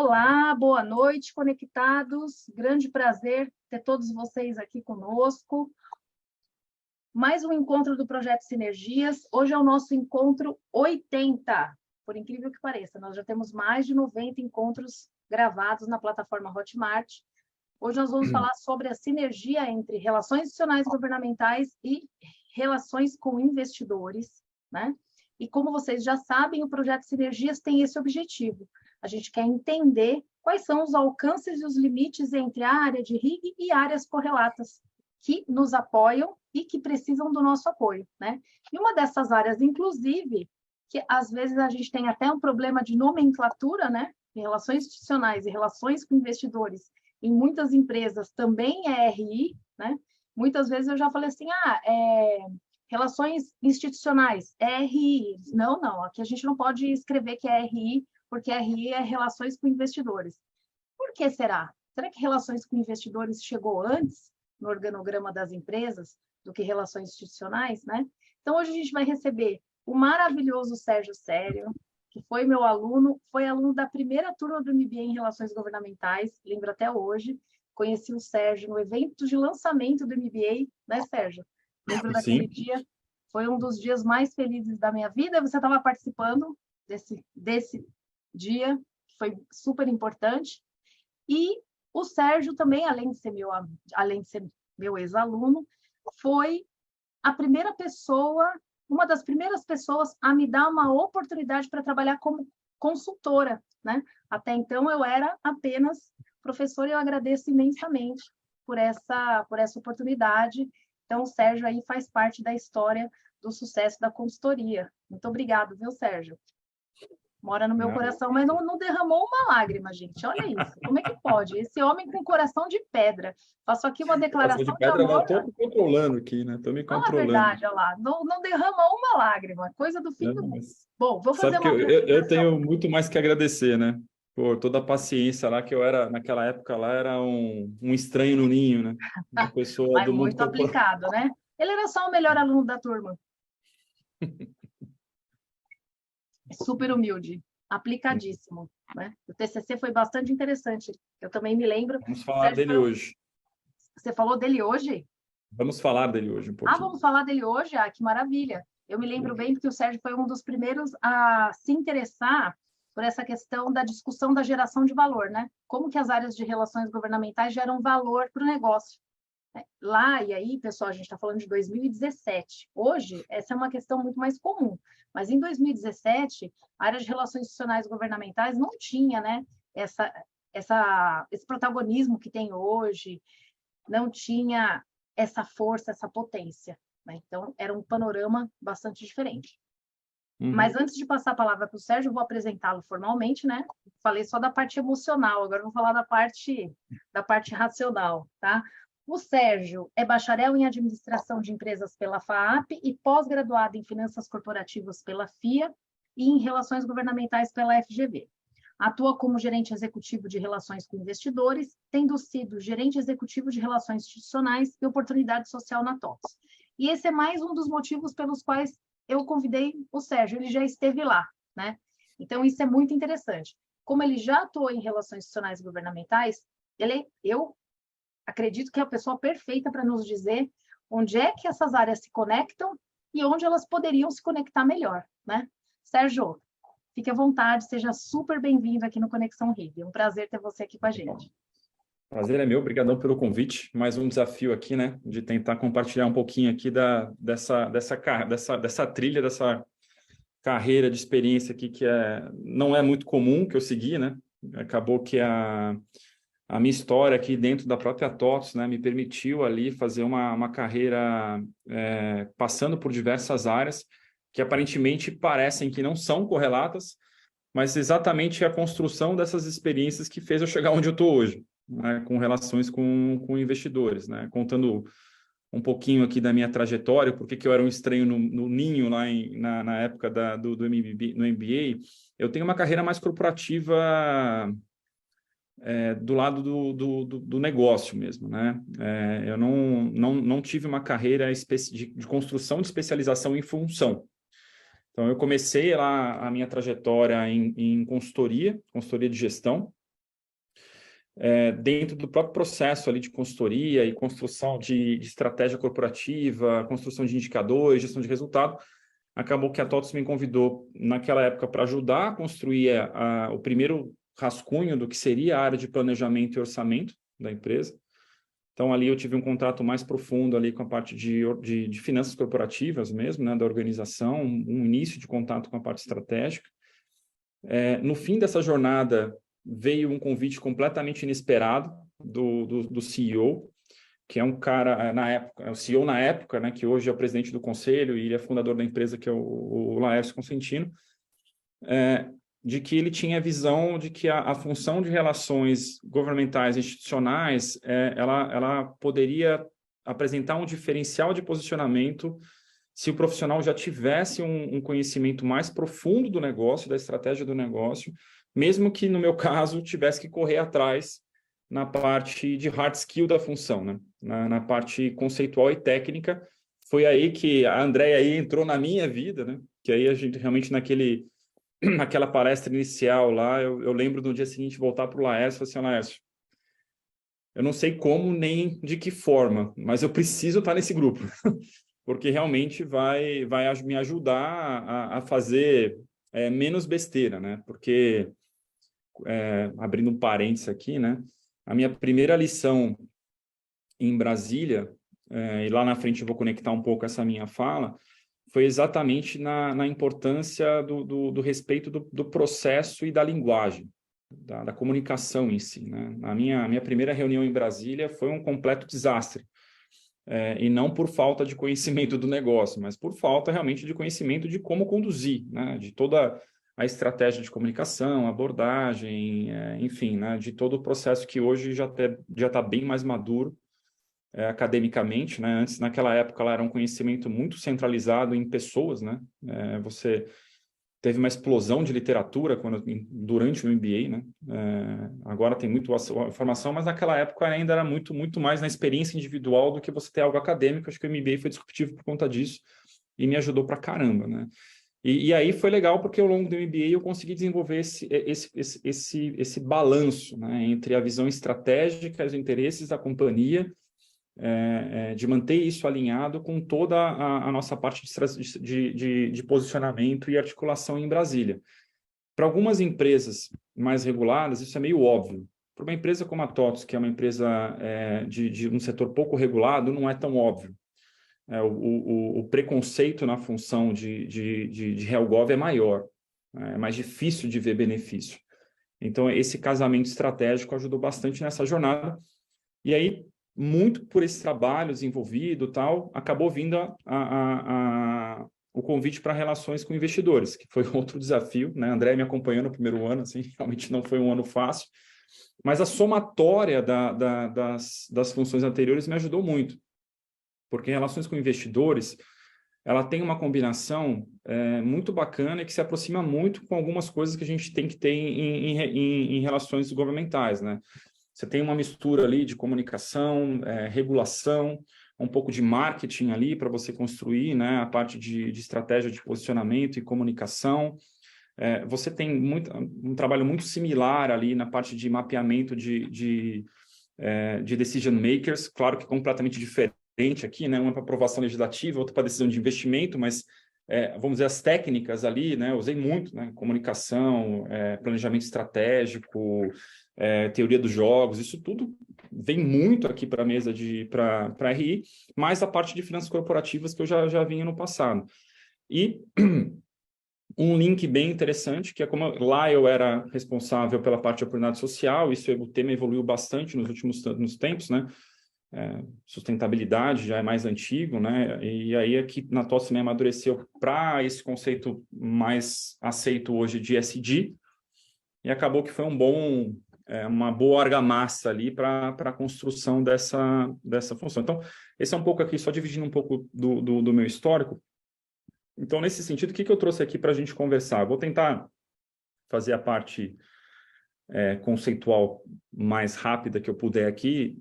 Olá, boa noite, conectados. Grande prazer ter todos vocês aqui conosco. Mais um encontro do Projeto Sinergias. Hoje é o nosso encontro 80. Por incrível que pareça, nós já temos mais de 90 encontros gravados na plataforma Hotmart. Hoje nós vamos falar sobre a sinergia entre relações institucionais governamentais e relações com investidores, né? E como vocês já sabem, o Projeto Sinergias tem esse objetivo. A gente quer entender quais são os alcances e os limites entre a área de RIG e áreas correlatas que nos apoiam e que precisam do nosso apoio, né? E uma dessas áreas, inclusive, que às vezes a gente tem até um problema de nomenclatura, né? Relações institucionais e relações com investidores, em muitas empresas também é RI, né? Muitas vezes eu já falei assim, relações institucionais, é RI. Não, aqui a gente não pode escrever que é RI, porque RI é relações com investidores. Por que será? Será que relações com investidores chegou antes no organograma das empresas do que relações institucionais, né? Então, hoje a gente vai receber o maravilhoso Sérgio Sério, que foi meu aluno, foi aluno da primeira turma do MBA em Relações Governamentais, lembro até hoje. Conheci o Sérgio no evento de lançamento do MBA, né, Sérgio? Lembro daquele dia, foi um dos dias mais felizes da minha vida. Você estava participando desse dia, que foi super importante. E o Sérgio também, além de ser meu ex-aluno, foi a primeira pessoa, uma das primeiras pessoas a me dar uma oportunidade para trabalhar como consultora, né? Até então eu era apenas professora e eu agradeço imensamente por essa oportunidade. Então o Sérgio aí faz parte da história do sucesso da consultoria. Muito obrigado, viu, Sérgio? Mora no meu coração, mas não derramou uma lágrima, gente. Olha isso, como é que pode? Esse homem com coração de pedra. Faço aqui uma declaração de pedra, amor. eu estou me controlando aqui, né? Estou me Fala a controlando. verdade, olha lá. Não derrama uma lágrima, coisa do fim do mundo. Bom, vou fazer Sabe que uma eu tenho muito mais que agradecer, né? Por toda a paciência lá, que eu era, naquela época lá, era um estranho no ninho, né? Uma pessoa Mas do mundo muito corporativo. aplicado, né? Ele era só o melhor aluno da turma. Super humilde, aplicadíssimo, né? O TCC foi bastante interessante. Eu também me lembro. Vamos falar dele hoje. Você falou dele hoje? Vamos falar dele hoje um pouquinho. Vamos falar dele hoje? Ah, que maravilha! Eu me lembro bem porque o Sérgio foi um dos primeiros a se interessar por essa questão da discussão da geração de valor, né? Como que as áreas de relações governamentais geram valor para o negócio. Lá, e aí, pessoal, a gente está falando de 2017. Hoje, essa é uma questão muito mais comum. Mas em 2017, a área de relações institucionais governamentais não tinha, né, esse protagonismo que tem hoje, não tinha essa força, essa potência, né? Então, era um panorama bastante diferente. Mas antes de passar a palavra para o Sérgio, eu vou apresentá-lo formalmente, né? Falei só da parte emocional, agora vou falar da parte racional, tá? O Sérgio é bacharel em administração de empresas pela FAAP e pós-graduado em finanças corporativas pela FIA e em relações governamentais pela FGV. Atua como gerente executivo de relações com investidores, tendo sido gerente executivo de relações institucionais e oportunidade social na TOTS. E esse é mais um dos motivos pelos quais eu convidei o Sérgio, ele já esteve lá, né? Então, isso é muito interessante. Como ele já atuou em relações institucionais e governamentais, eu acredito que é a pessoa perfeita para nos dizer onde é que essas áreas se conectam e onde elas poderiam se conectar melhor, né? Sérgio, fique à vontade, seja super bem-vindo aqui no Conexão RIG. É um prazer ter você aqui com a gente. Prazer é meu, obrigadão pelo convite. Mais um desafio aqui, né? De tentar compartilhar um pouquinho aqui dessa trilha, dessa carreira de experiência aqui que não é muito comum que eu segui, né? Acabou que a minha história aqui dentro da própria TOTS, né, me permitiu ali fazer uma carreira passando por diversas áreas que aparentemente parecem que não são correlatas, mas exatamente a construção dessas experiências que fez eu chegar onde eu estou hoje, né, com relações com investidores, né, contando um pouquinho aqui da minha trajetória, porque que eu era um estranho no ninho lá na época do MBA. Eu tenho uma carreira mais corporativa do lado do negócio mesmo, né? Eu não tive uma carreira de construção de especialização em função. Então, eu comecei lá a minha trajetória em consultoria de gestão, dentro do próprio processo ali de consultoria e construção de estratégia corporativa, construção de indicadores, gestão de resultado. Acabou que a TOTVS me convidou naquela época para ajudar a construir o primeiro rascunho do que seria a área de planejamento e orçamento da empresa. Então, ali eu tive um contato mais profundo ali com a parte de finanças corporativas mesmo, né, da organização, um início de contato com a parte estratégica. No fim dessa jornada, veio um convite completamente inesperado do CEO, que é um cara, na época, é o CEO na época, né, que hoje é o presidente do conselho e ele é fundador da empresa, que é o Laércio Consentino, de que ele tinha a visão de que a função de relações governamentais e institucionais, ela poderia apresentar um diferencial de posicionamento se o profissional já tivesse um conhecimento mais profundo do negócio, da estratégia do negócio, mesmo que, no meu caso, tivesse que correr atrás na parte de hard skill da função, né? Na parte conceitual e técnica. Foi aí que a Andréia aí entrou na minha vida, né? Que aí a gente realmente naquela palestra inicial lá, eu lembro do dia seguinte voltar para o Laércio e falar assim, Laércio, eu não sei como nem de que forma, mas eu preciso estar nesse grupo, porque realmente vai me ajudar a fazer menos besteira, né? Porque, abrindo um parênteses aqui, né? A minha primeira lição em Brasília, e lá na frente eu vou conectar um pouco essa minha fala, foi exatamente na importância do respeito do processo e da linguagem, da comunicação em si, né? A minha primeira reunião em Brasília foi um completo desastre, e não por falta de conhecimento do negócio, mas por falta realmente de conhecimento de como conduzir, né? De toda a estratégia de comunicação, abordagem, enfim, né? De todo o processo que hoje já está bem mais maduro, academicamente, né? Antes, naquela época, ela era um conhecimento muito centralizado em pessoas, né? Você teve uma explosão de literatura durante o MBA, né? Agora tem muito informação, mas naquela época ainda era muito mais na experiência individual do que você ter algo acadêmico. Acho que o MBA foi disruptivo por conta disso e me ajudou pra caramba, né? E aí foi legal porque ao longo do MBA eu consegui desenvolver esse balanço, né? Entre a visão estratégica, os interesses da companhia, de manter isso alinhado com toda a nossa parte de posicionamento e articulação em Brasília. Para algumas empresas mais reguladas, isso é meio óbvio. Para uma empresa como a TOTVS, que é uma empresa de um setor pouco regulado, não é tão óbvio. O preconceito na função de RealGov é maior, é mais difícil de ver benefício. Então, esse casamento estratégico ajudou bastante nessa jornada. E aí, muito por esse trabalho desenvolvido tal, acabou vindo o convite para relações com investidores, que foi outro desafio, né? André me acompanhou no primeiro ano, assim, realmente não foi um ano fácil, mas a somatória das funções anteriores me ajudou muito, porque relações com investidores, ela tem uma combinação muito bacana e que se aproxima muito com algumas coisas que a gente tem que ter em relações governamentais, né? Você tem uma mistura ali de comunicação, regulação, um pouco de marketing ali para você construir, né, a parte de estratégia de posicionamento e comunicação. Você tem um trabalho muito similar ali na parte de mapeamento de decision makers, claro que completamente diferente aqui, né, uma para aprovação legislativa, outra para decisão de investimento, mas vamos dizer, as técnicas ali, né, usei muito, né, comunicação, planejamento estratégico, teoria dos jogos, isso tudo vem muito aqui para a mesa para RI, mais a parte de finanças corporativas que eu já vinha no passado. E um link bem interessante, que é como lá eu era responsável pela parte de oportunidade social, o tema evoluiu bastante nos tempos, né? Sustentabilidade já é mais antigo, né? E aí aqui na TOTVS me amadureceu para esse conceito mais aceito hoje de ESG, e acabou que foi uma boa argamassa ali para a construção dessa função. Então, esse é um pouco aqui, só dividindo um pouco do meu histórico. Então, nesse sentido, o que eu trouxe aqui para a gente conversar? Eu vou tentar fazer a parte conceitual mais rápida que eu puder aqui,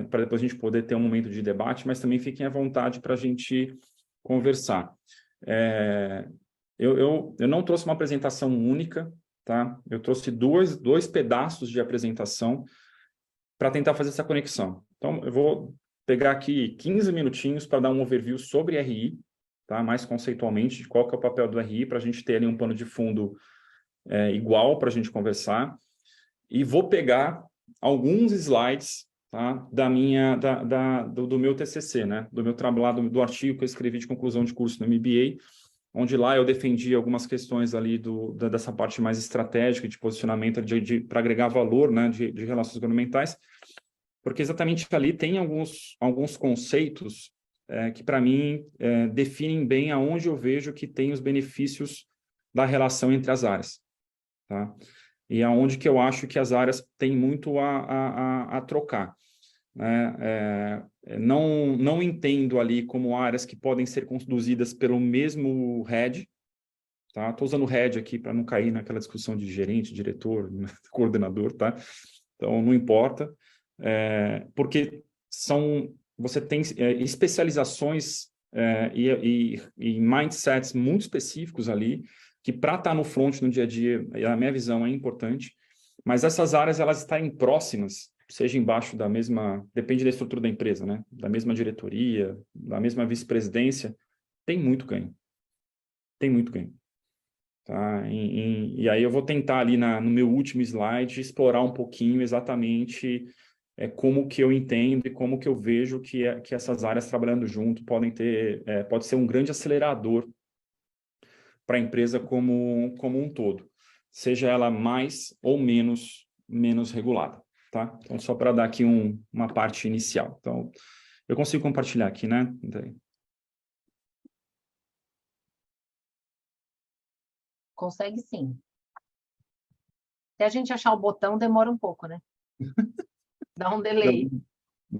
para depois a gente poder ter um momento de debate, mas também fiquem à vontade para a gente conversar. Eu não trouxe uma apresentação única, tá? Eu trouxe dois pedaços de apresentação para tentar fazer essa conexão. Então, eu vou pegar aqui 15 minutinhos para dar um overview sobre RI, tá? Mais conceitualmente, de qual que é o papel do RI, para a gente ter ali um pano de fundo igual para a gente conversar. E vou pegar alguns slides, tá? do meu TCC, né? Do meu trabalho, do artigo que eu escrevi de conclusão de curso no MBA, onde lá eu defendi algumas questões ali dessa parte mais estratégica de posicionamento para agregar valor, né? De relações governamentais, porque exatamente ali tem alguns conceitos que, para mim, definem bem aonde eu vejo que tem os benefícios da relação entre as áreas, tá? E aonde que eu acho que as áreas têm muito a trocar, né? Não entendo ali como áreas que podem ser conduzidas pelo mesmo head, tá? Estou usando head aqui para não cair naquela discussão de gerente, diretor, coordenador, tá? Então, não importa, porque você tem especializações e mindsets muito específicos ali, que para estar no front no dia a dia, a minha visão é importante, mas essas áreas, elas estarem próximas, seja embaixo da mesma, depende da estrutura da empresa, né? Da mesma diretoria, da mesma vice-presidência, tem muito ganho. Tem muito ganho. Tá? E aí eu vou tentar ali no meu último slide explorar um pouquinho exatamente como que eu entendo e como que eu vejo que essas áreas trabalhando junto pode ser um grande acelerador para a empresa como um todo, seja ela mais ou menos regulada, tá? Então, só para dar aqui uma parte inicial. Então, eu consigo compartilhar aqui, né? Consegue sim. Até a gente achar o botão demora um pouco, né? Dá um delay.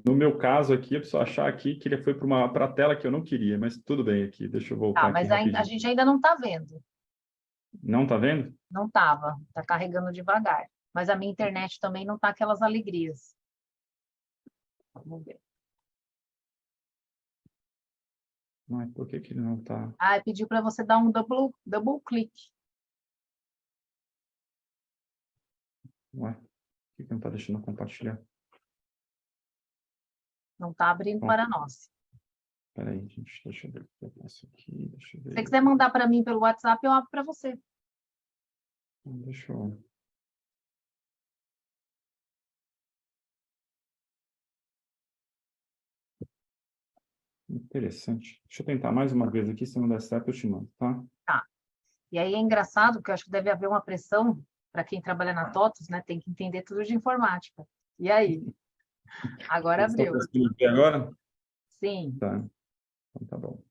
No meu caso aqui, eu preciso achar aqui que ele foi para a tela que eu não queria, mas tudo bem aqui, deixa eu voltar Tá, aqui mas a rapidinho. gente ainda não está vendo. Não está vendo? Não estava. Está carregando devagar. Mas a minha internet também não está aquelas alegrias. Vamos ver. Mas por que ele não está? Ah, pediu para você dar um double click. Ué, por que não está deixando eu compartilhar? Não está abrindo para nós. Espera aí, gente, deixa eu ver o que eu faço aqui, deixa eu ver. Se você quiser mandar para mim pelo WhatsApp, eu abro para você. Deixa eu... Interessante. Deixa eu tentar mais uma vez aqui, se não der certo eu te mando, tá? Tá. E aí é engraçado, porque eu acho que deve haver uma pressão para quem trabalha na TOTUS, né? Tem que entender tudo de informática. E aí? Agora Você está abriu. conseguindo ver agora? Sim. Tá, então tá bom.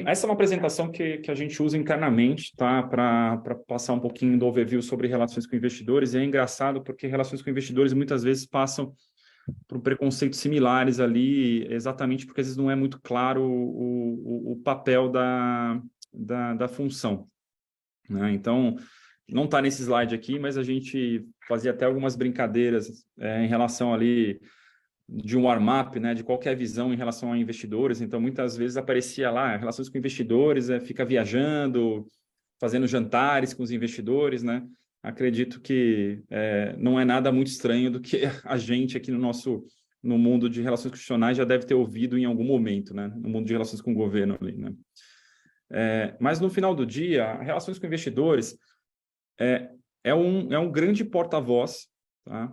Essa é uma apresentação que a gente usa internamente, tá? Para passar um pouquinho do overview sobre relações com investidores. E é engraçado porque relações com investidores muitas vezes passam por preconceitos similares ali, exatamente porque às vezes não é muito claro o papel da função, né? Então, não está nesse slide aqui, mas a gente fazia até algumas brincadeiras em relação ali de um warm-up, né, de qualquer visão em relação a investidores. Então, muitas vezes aparecia lá, relações com investidores, fica viajando, fazendo jantares com os investidores, né? Acredito que não é nada muito estranho do que a gente aqui no mundo de relações constitucionais já deve ter ouvido em algum momento, né? No mundo de relações com o governo ali, né? Mas no final do dia, relações com investidores é um grande porta-voz, tá?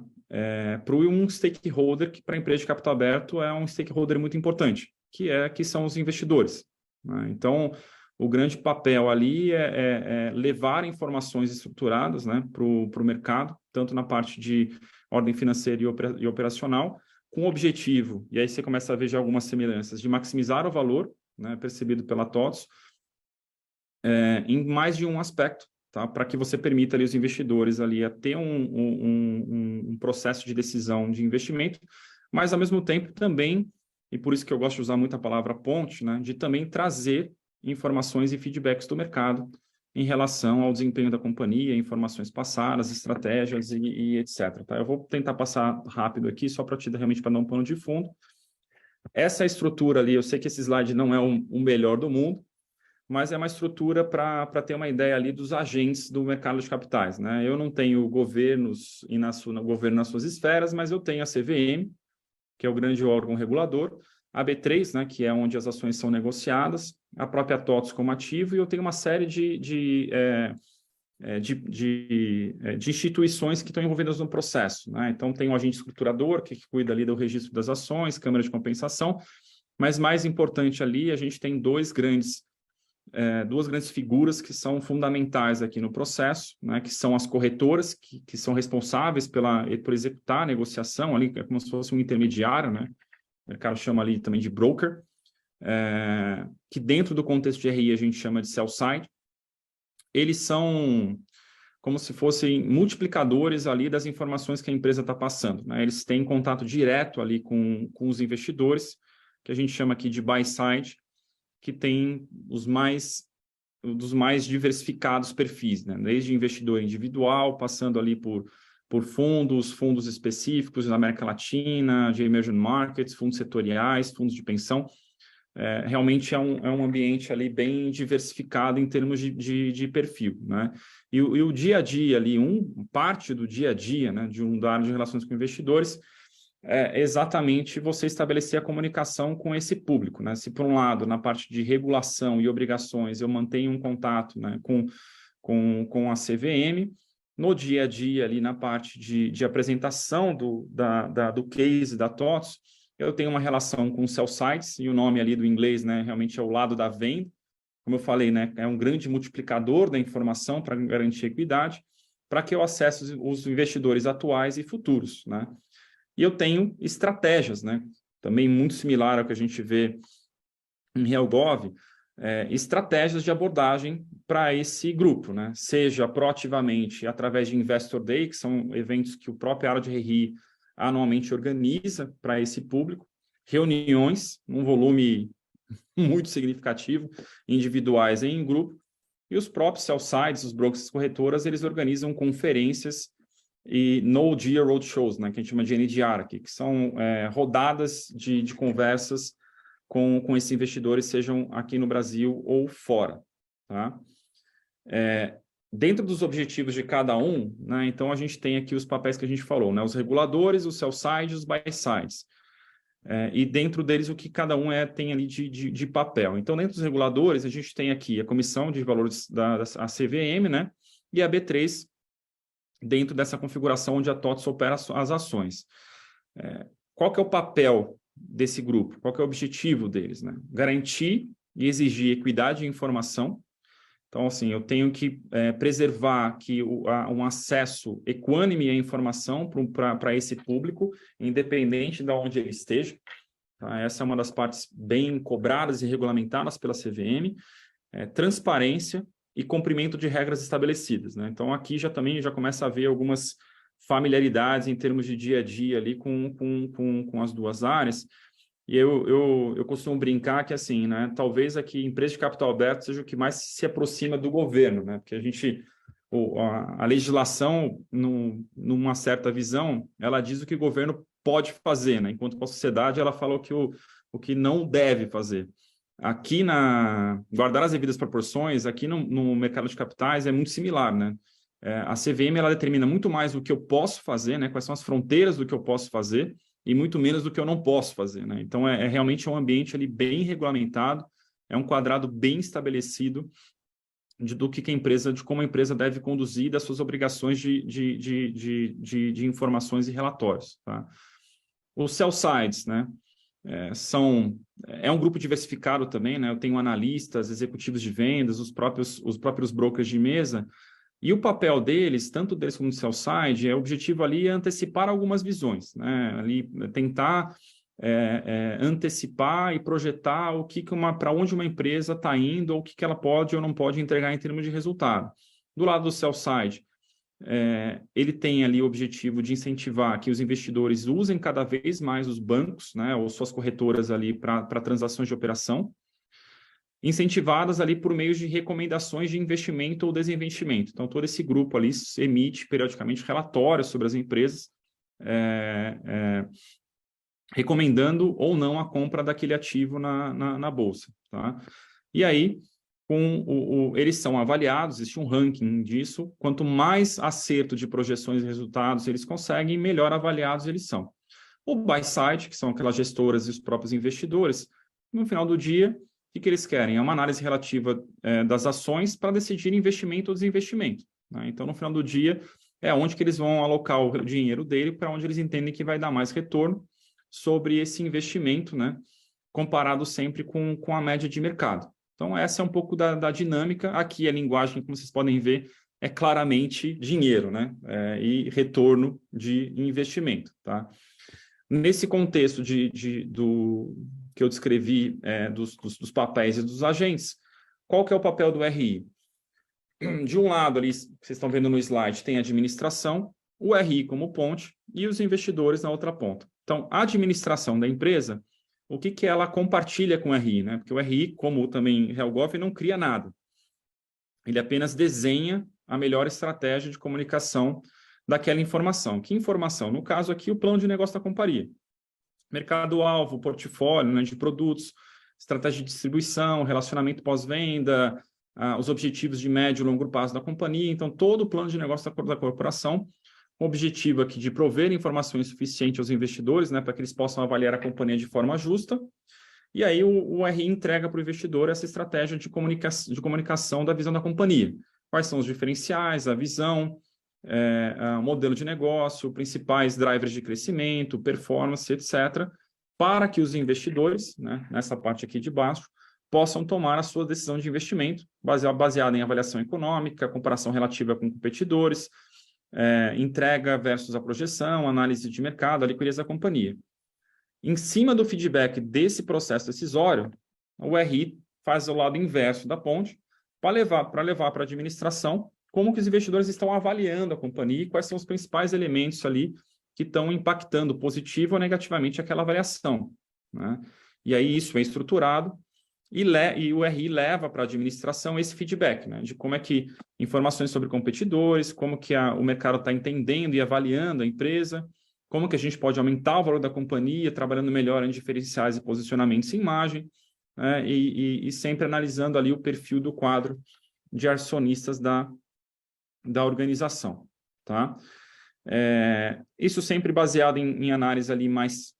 Para um stakeholder que para a empresa de capital aberto é um stakeholder muito importante, que são os investidores, né? Então, o grande papel ali é levar informações estruturadas, né, para o mercado, tanto na parte de ordem financeira e operacional, com o objetivo, e aí você começa a ver já algumas semelhanças, de maximizar o valor, né, percebido pela TOTS, em mais de um aspecto, tá? Para que você permita ali os investidores ali a ter um processo de decisão de investimento, mas ao mesmo tempo também, e por isso que eu gosto de usar muito a palavra ponte, né, de também trazer informações e feedbacks do mercado em relação ao desempenho da companhia, informações passadas, estratégias e etc. Tá? Eu vou tentar passar rápido aqui, só para te dar realmente para dar um pano de fundo. Essa estrutura ali, eu sei que esse slide não é o melhor do mundo, mas é uma estrutura para ter uma ideia ali dos agentes do mercado de capitais, né? Eu não tenho governos governo nas suas esferas, mas eu tenho a CVM, que é o grande órgão regulador, a B3, né, que é onde as ações são negociadas, a própria TOTS como ativo, e eu tenho uma série de instituições que estão envolvidas no processo, né? Então, tem o agente estruturador, que cuida ali do registro das ações, câmara de compensação, mas mais importante ali, a gente tem duas grandes figuras que são fundamentais aqui no processo, né? Que são as corretoras, que são responsáveis por executar a negociação, ali, é como se fosse um intermediário, né? O mercado chama ali também de broker, que dentro do contexto de RI a gente chama de sell side. Eles são como se fossem multiplicadores ali das informações que a empresa está passando, né? Eles têm contato direto ali com os investidores, que a gente chama aqui de buy side, que tem dos mais diversificados perfis, né? Desde investidor individual, passando ali por fundos específicos na América Latina, de emerging markets, fundos setoriais, fundos de pensão. Realmente é um ambiente ali bem diversificado em termos de perfil, né? E o dia a dia ali, parte do dia a dia, né, da área de relações com investidores, é exatamente você estabelecer a comunicação com esse público, né? Se por um lado, na parte de regulação e obrigações, eu mantenho um contato, né, com a CVM, no dia a dia ali na parte de apresentação do case da TOTS, eu tenho uma relação com sell sides, e o nome ali do inglês, né, realmente é o lado da venda. Como eu falei, né, é um grande multiplicador da informação para garantir equidade, para que eu acesse os investidores atuais e futuros, né? E eu tenho estratégias, né? Também muito similar ao que a gente vê em RealGov, estratégias de abordagem para esse grupo, né? Seja proativamente através de Investor Day, que são eventos que o próprio área de RI anualmente organiza para esse público, reuniões, um volume muito significativo, individuais e em grupo, e os próprios sell-sides, os brokers, corretoras, eles organizam conferências e no-dia roadshows, né, que a gente chama de NDR, que são rodadas de conversas com esses investidores, sejam aqui no Brasil ou fora, tá? Dentro dos objetivos de cada um, né, então a gente tem aqui os papéis que a gente falou, né, os reguladores, os sell-sides, os buy-sides. E dentro deles o que cada um tem ali de papel. Então, dentro dos reguladores, a gente tem aqui a Comissão de Valores da CVM, né, e a B3, dentro dessa configuração onde a TOTS opera as ações. Qual que é o papel desse grupo? Qual que é o objetivo deles, né? Garantir e exigir equidade de informação. Então, assim, eu tenho que preservar um acesso equânime à informação para esse público, independente de onde ele esteja. Tá? Essa é uma das partes bem cobradas e regulamentadas pela CVM. Transparência e cumprimento de regras estabelecidas, né? Então, aqui também já começa a haver algumas familiaridades em termos de dia a dia ali com as duas áreas. E eu costumo brincar que, assim, né, talvez aqui empresa de capital aberto seja o que mais se aproxima do governo, né? Porque a legislação, numa certa visão, ela diz o que o governo pode fazer, né? Enquanto para a sociedade ela fala o que não deve fazer. Aqui guardar as devidas proporções, aqui no mercado de capitais é muito similar, né? A CVM ela determina muito mais o que eu posso fazer, né? Quais são as fronteiras do que eu posso fazer, e muito menos do que eu não posso fazer, né? Então, realmente um ambiente ali bem regulamentado, é um quadrado bem estabelecido de como a empresa deve conduzir das suas obrigações de informações e relatórios, tá? Os sell sides, né? É um grupo diversificado também, né? Eu tenho analistas, executivos de vendas, os próprios brokers de mesa. E o papel deles, tanto deles como do sell side, o objetivo ali é antecipar algumas visões, né? Ali tentar antecipar e projetar para onde uma empresa está indo, ou o que ela pode ou não pode entregar em termos de resultado. Do lado do sell side, ele tem ali o objetivo de incentivar que os investidores usem cada vez mais os bancos, né, ou suas corretoras ali para transações de operação, incentivadas ali por meio de recomendações de investimento ou desinvestimento. Então, todo esse grupo ali emite periodicamente relatórios sobre as empresas, recomendando ou não a compra daquele ativo na bolsa, tá? E aí, eles são avaliados, existe um ranking disso, quanto mais acerto de projeções e resultados eles conseguem, melhor avaliados eles são. O buy side, que são aquelas gestoras e os próprios investidores, no final do dia, o que eles querem? É uma análise relativa das ações para decidir investimento ou desinvestimento, né? Então, no final do dia, é onde que eles vão alocar o dinheiro dele para onde eles entendem que vai dar mais retorno sobre esse investimento, né? Comparado sempre com a média de mercado. Então, essa é um pouco da dinâmica. Aqui, a linguagem, como vocês podem ver, é claramente dinheiro, né? E retorno de investimento, tá? Nesse contexto que eu descrevi dos papéis e dos agentes, qual que é o papel do RI? De um lado, ali, vocês estão vendo no slide, tem a administração, o RI como ponte e os investidores na outra ponta. Então, a administração da empresa, o que ela compartilha com o RI, né? Porque o RI, como também Helgov, não cria nada. Ele apenas desenha a melhor estratégia de comunicação daquela informação. Que informação? No caso aqui, o plano de negócio da companhia. Mercado-alvo, portfólio, né, de produtos, estratégia de distribuição, relacionamento pós-venda, os objetivos de médio e longo prazo da companhia. Então, todo o plano de negócio da corporação, com o objetivo aqui de prover informações suficientes aos investidores, né, para que eles possam avaliar a companhia de forma justa. E aí o RI entrega para o investidor essa estratégia de comunicação da visão da companhia. Quais são os diferenciais, a visão, o modelo de negócio, principais drivers de crescimento, performance, etc., para que os investidores, né, nessa parte aqui de baixo, possam tomar a sua decisão de investimento, baseada em avaliação econômica, comparação relativa com competidores, entrega versus a projeção, análise de mercado, a liquidez da companhia. Em cima do feedback desse processo decisório, o RI faz o lado inverso da ponte para levar para a administração como que os investidores estão avaliando a companhia e quais são os principais elementos ali que estão impactando positivo ou negativamente aquela avaliação, né? E aí isso é estruturado e o RI leva para a administração esse feedback, né? De como é que informações sobre competidores, como que o mercado está entendendo e avaliando a empresa, como que a gente pode aumentar o valor da companhia, trabalhando melhor em diferenciais e posicionamentos em imagem, né? E sempre analisando ali o perfil do quadro de acionistas da organização, tá? Isso sempre baseado em análise ali mais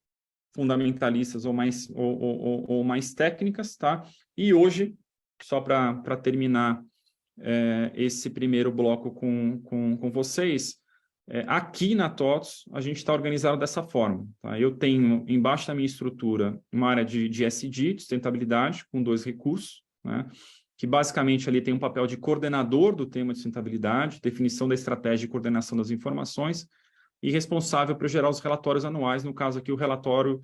fundamentalistas ou mais técnicas, tá? E hoje, só para terminar esse primeiro bloco com vocês, aqui na TOTVS, a gente está organizado dessa forma, tá? Eu tenho, embaixo da minha estrutura, uma área de SD, de sustentabilidade, com 2 recursos, né? Que basicamente ali tem um papel de coordenador do tema de sustentabilidade, definição da estratégia e coordenação das informações, e responsável por gerar os relatórios anuais, no caso aqui o relato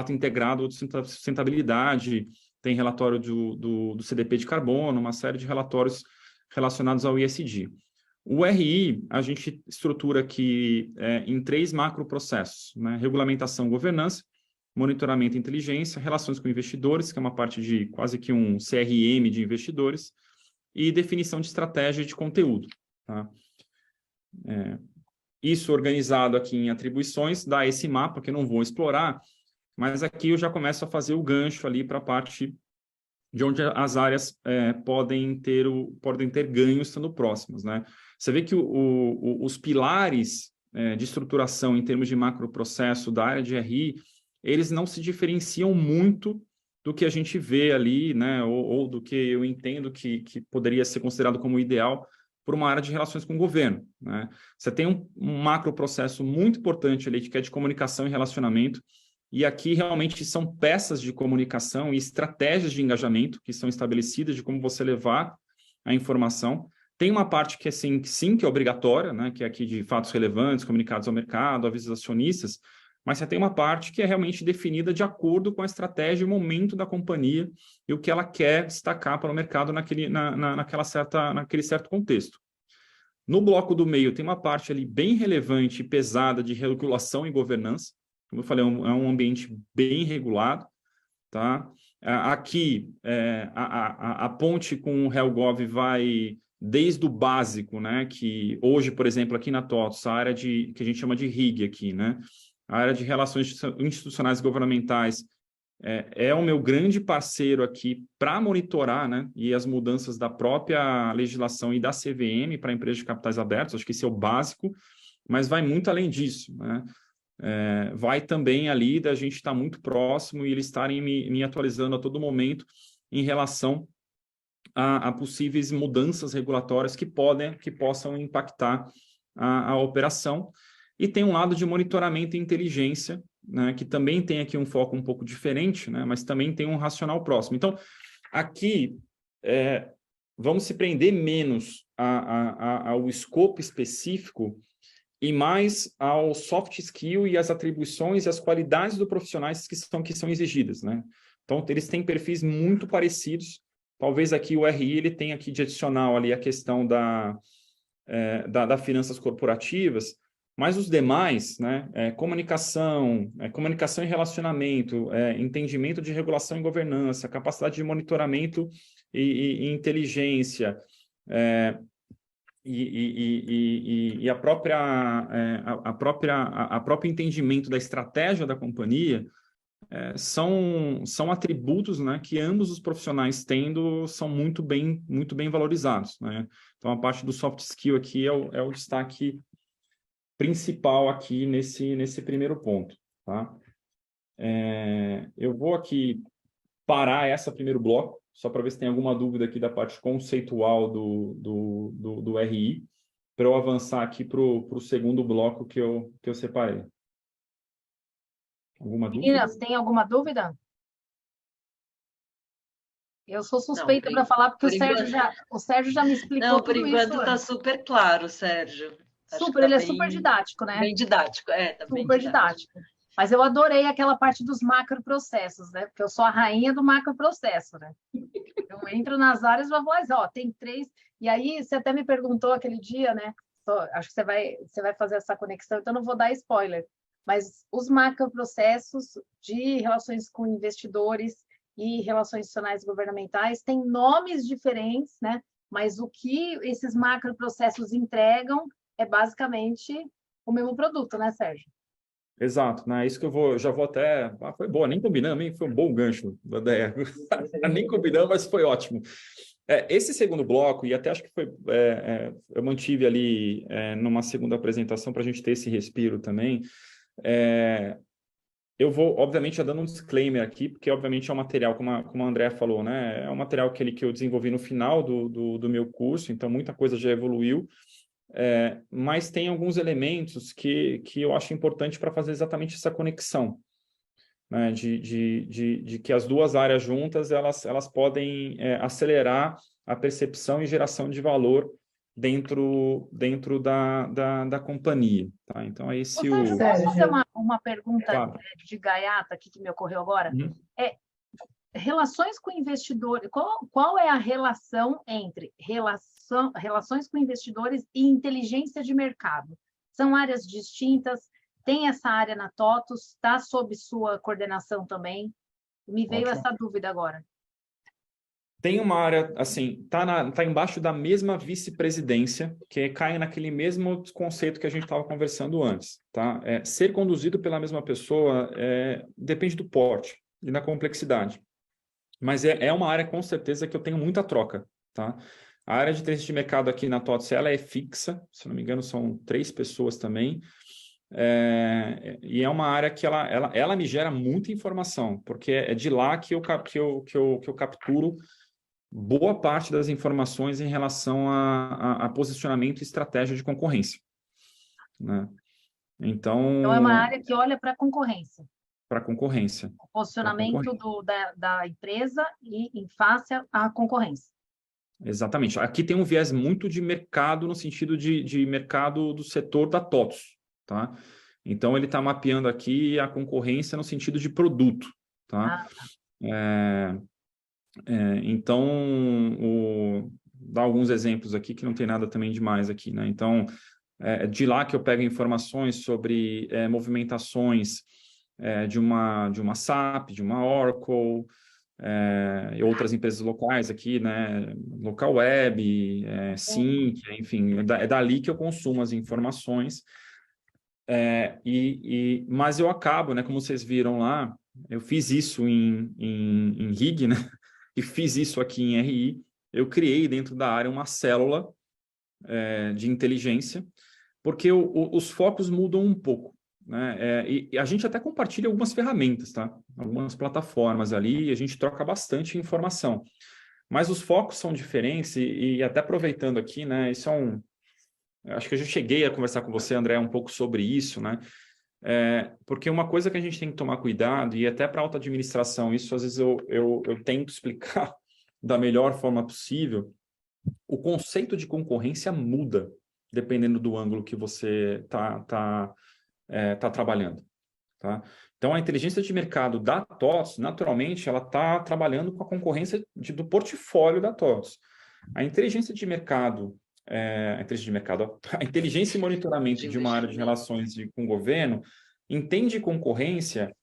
integrado de sustentabilidade, tem relatório do CDP de carbono, uma série de relatórios relacionados ao ESG. O RI, a gente estrutura aqui em 3 macroprocessos, né? Regulamentação, governança, monitoramento e inteligência, relações com investidores, que é uma parte de quase que um CRM de investidores, e definição de estratégia de conteúdo, tá? Isso organizado aqui em atribuições, dá esse mapa que eu não vou explorar, mas aqui eu já começo a fazer o gancho ali para a parte de onde as áreas podem ter ganhos estando próximas, né? Você vê que os pilares de estruturação em termos de macroprocesso da área de RI, eles não se diferenciam muito do que a gente vê ali, né? Ou do que eu entendo que poderia ser considerado como ideal por uma área de relações com o governo, né? Você tem um macroprocesso muito importante ali, que é de comunicação e relacionamento, e aqui realmente são peças de comunicação e estratégias de engajamento que são estabelecidas de como você levar a informação. Tem uma parte que sim, que é obrigatória, né? Que é aqui de fatos relevantes, comunicados ao mercado, avisos acionistas, mas você tem uma parte que é realmente definida de acordo com a estratégia e o momento da companhia e o que ela quer destacar para o mercado naquele certo contexto. No bloco do meio tem uma parte ali bem relevante e pesada de regulação e governança. Como eu falei, é um ambiente bem regulado, tá? Aqui, a ponte com o Helgov vai desde o básico, né? Que hoje, por exemplo, aqui na TOTVS, a área que a gente chama de RIG aqui, né? A área de relações institucionais e governamentais, é o meu grande parceiro aqui para monitorar, né, e as mudanças da própria legislação e da CVM para empresas de capitais abertos. Acho que esse é o básico, mas vai muito além disso, né? Vai também ali da gente estar muito próximo e eles estarem me atualizando a todo momento em relação a possíveis mudanças regulatórias que possam impactar a operação. E tem um lado de monitoramento e inteligência, né, que também tem aqui um foco um pouco diferente, né, mas também tem um racional próximo. Então, aqui, vamos se prender menos ao escopo específico e mais ao soft skill e as atribuições e as qualidades dos profissionais que são exigidas, né? Então, eles têm perfis muito parecidos. Talvez aqui o RI ele tenha aqui de adicional ali a questão da finanças corporativas, mas os demais, né, comunicação e relacionamento, entendimento de regulação e governança, capacidade de monitoramento e inteligência, e a próprio entendimento da estratégia da companhia são atributos, né, que ambos os profissionais tendo são muito bem valorizados, né? Então, a parte do soft skill aqui é o destaque principal aqui nesse primeiro ponto, tá? Eu vou aqui parar esse primeiro bloco, só para ver se tem alguma dúvida aqui da parte conceitual do RI, para eu avançar aqui para o segundo bloco que eu separei. Alguma dúvida? Meninas, tem alguma dúvida? Eu sou suspeita para falar, porque o Sérgio já me explicou não, tudo isso. Por enquanto está super claro, Sérgio. Super, ele é super didático, né? Bem didático, tá super bem didático. Mas eu adorei aquela parte dos macroprocessos, né? Porque eu sou a rainha do macroprocesso, né? Eu entro nas áreas e vou falar, tem 3. E aí, você até me perguntou aquele dia, né? Acho que você vai fazer essa conexão, então não vou dar spoiler. Mas os macroprocessos de relações com investidores e relações institucionais governamentais têm nomes diferentes, né? Mas o que esses macroprocessos entregam é basicamente o mesmo produto, né, Sérgio? Exato, né? Isso que já vou até... foi boa, nem combinamos, hein? Foi um bom gancho da ideia. Nem combinamos, mas foi ótimo. Esse segundo bloco, e até acho que foi... eu mantive ali numa segunda apresentação para a gente ter esse respiro também. Eu vou, obviamente, já dando um disclaimer aqui, porque, obviamente, é um material, como a Andrea falou, né? É um material que eu desenvolvi no final do meu curso, então muita coisa já evoluiu. Mas tem alguns elementos que eu acho importante para fazer exatamente essa conexão, né? De que as duas áreas juntas elas podem acelerar a percepção e geração de valor dentro da companhia. Tá? Então, é esse Sérgio, posso fazer uma pergunta claro. de gaiata aqui que me ocorreu agora? Uhum. Relações com investidores, qual é a relação entre relações com investidores e inteligência de mercado? São áreas distintas? Tem essa área na TOTVS? Está sob sua coordenação também? Me veio essa dúvida agora. Tem uma área, assim, tá embaixo da mesma vice-presidência, que cai naquele mesmo conceito que a gente estava conversando antes, tá? Ser conduzido pela mesma pessoa depende do porte e da complexidade. Mas é uma área, com certeza, que eu tenho muita troca, tá? A área de inteligência de mercado aqui na TOTVS, ela é fixa, se não me engano, são 3 pessoas também. E é uma área que ela me gera muita informação, porque é de lá que eu capturo boa parte das informações em relação a posicionamento e estratégia de concorrência, né? Então é uma área que olha para a concorrência. Para a concorrência. O posicionamento da empresa e em face à concorrência. Exatamente. Aqui tem um viés muito de mercado, no sentido de mercado do setor da TOTVS, tá? Então, ele está mapeando aqui a concorrência no sentido de produto, tá? Então, dar alguns exemplos aqui, que não tem nada também demais aqui, né? Então, de lá que eu pego informações sobre movimentações de uma SAP, de uma Oracle, e outras empresas locais aqui, né? Local Web, Sync, enfim, é dali que eu consumo as informações. Mas eu acabo, né? Como vocês viram lá, Eu fiz isso em RIG, né? E fiz isso aqui em RI. Eu criei dentro da área uma célula de inteligência, porque os focos mudam um pouco, né? E a gente até compartilha algumas ferramentas, tá? Algumas plataformas ali, e a gente troca bastante informação. Mas os focos são diferentes, e até aproveitando aqui, né? Isso é acho que eu já cheguei a conversar com você, André, um pouco sobre isso, né? Porque uma coisa que a gente tem que tomar cuidado, e até para alta administração, isso às vezes eu tento explicar da melhor forma possível, o conceito de concorrência muda dependendo do ângulo que você tá trabalhando. Tá? Então, a inteligência de mercado da TOTVS, naturalmente, ela está trabalhando com a concorrência do portfólio da TOTVS. A inteligência de mercado, a inteligência e monitoramento de uma área de relações com o governo entende concorrência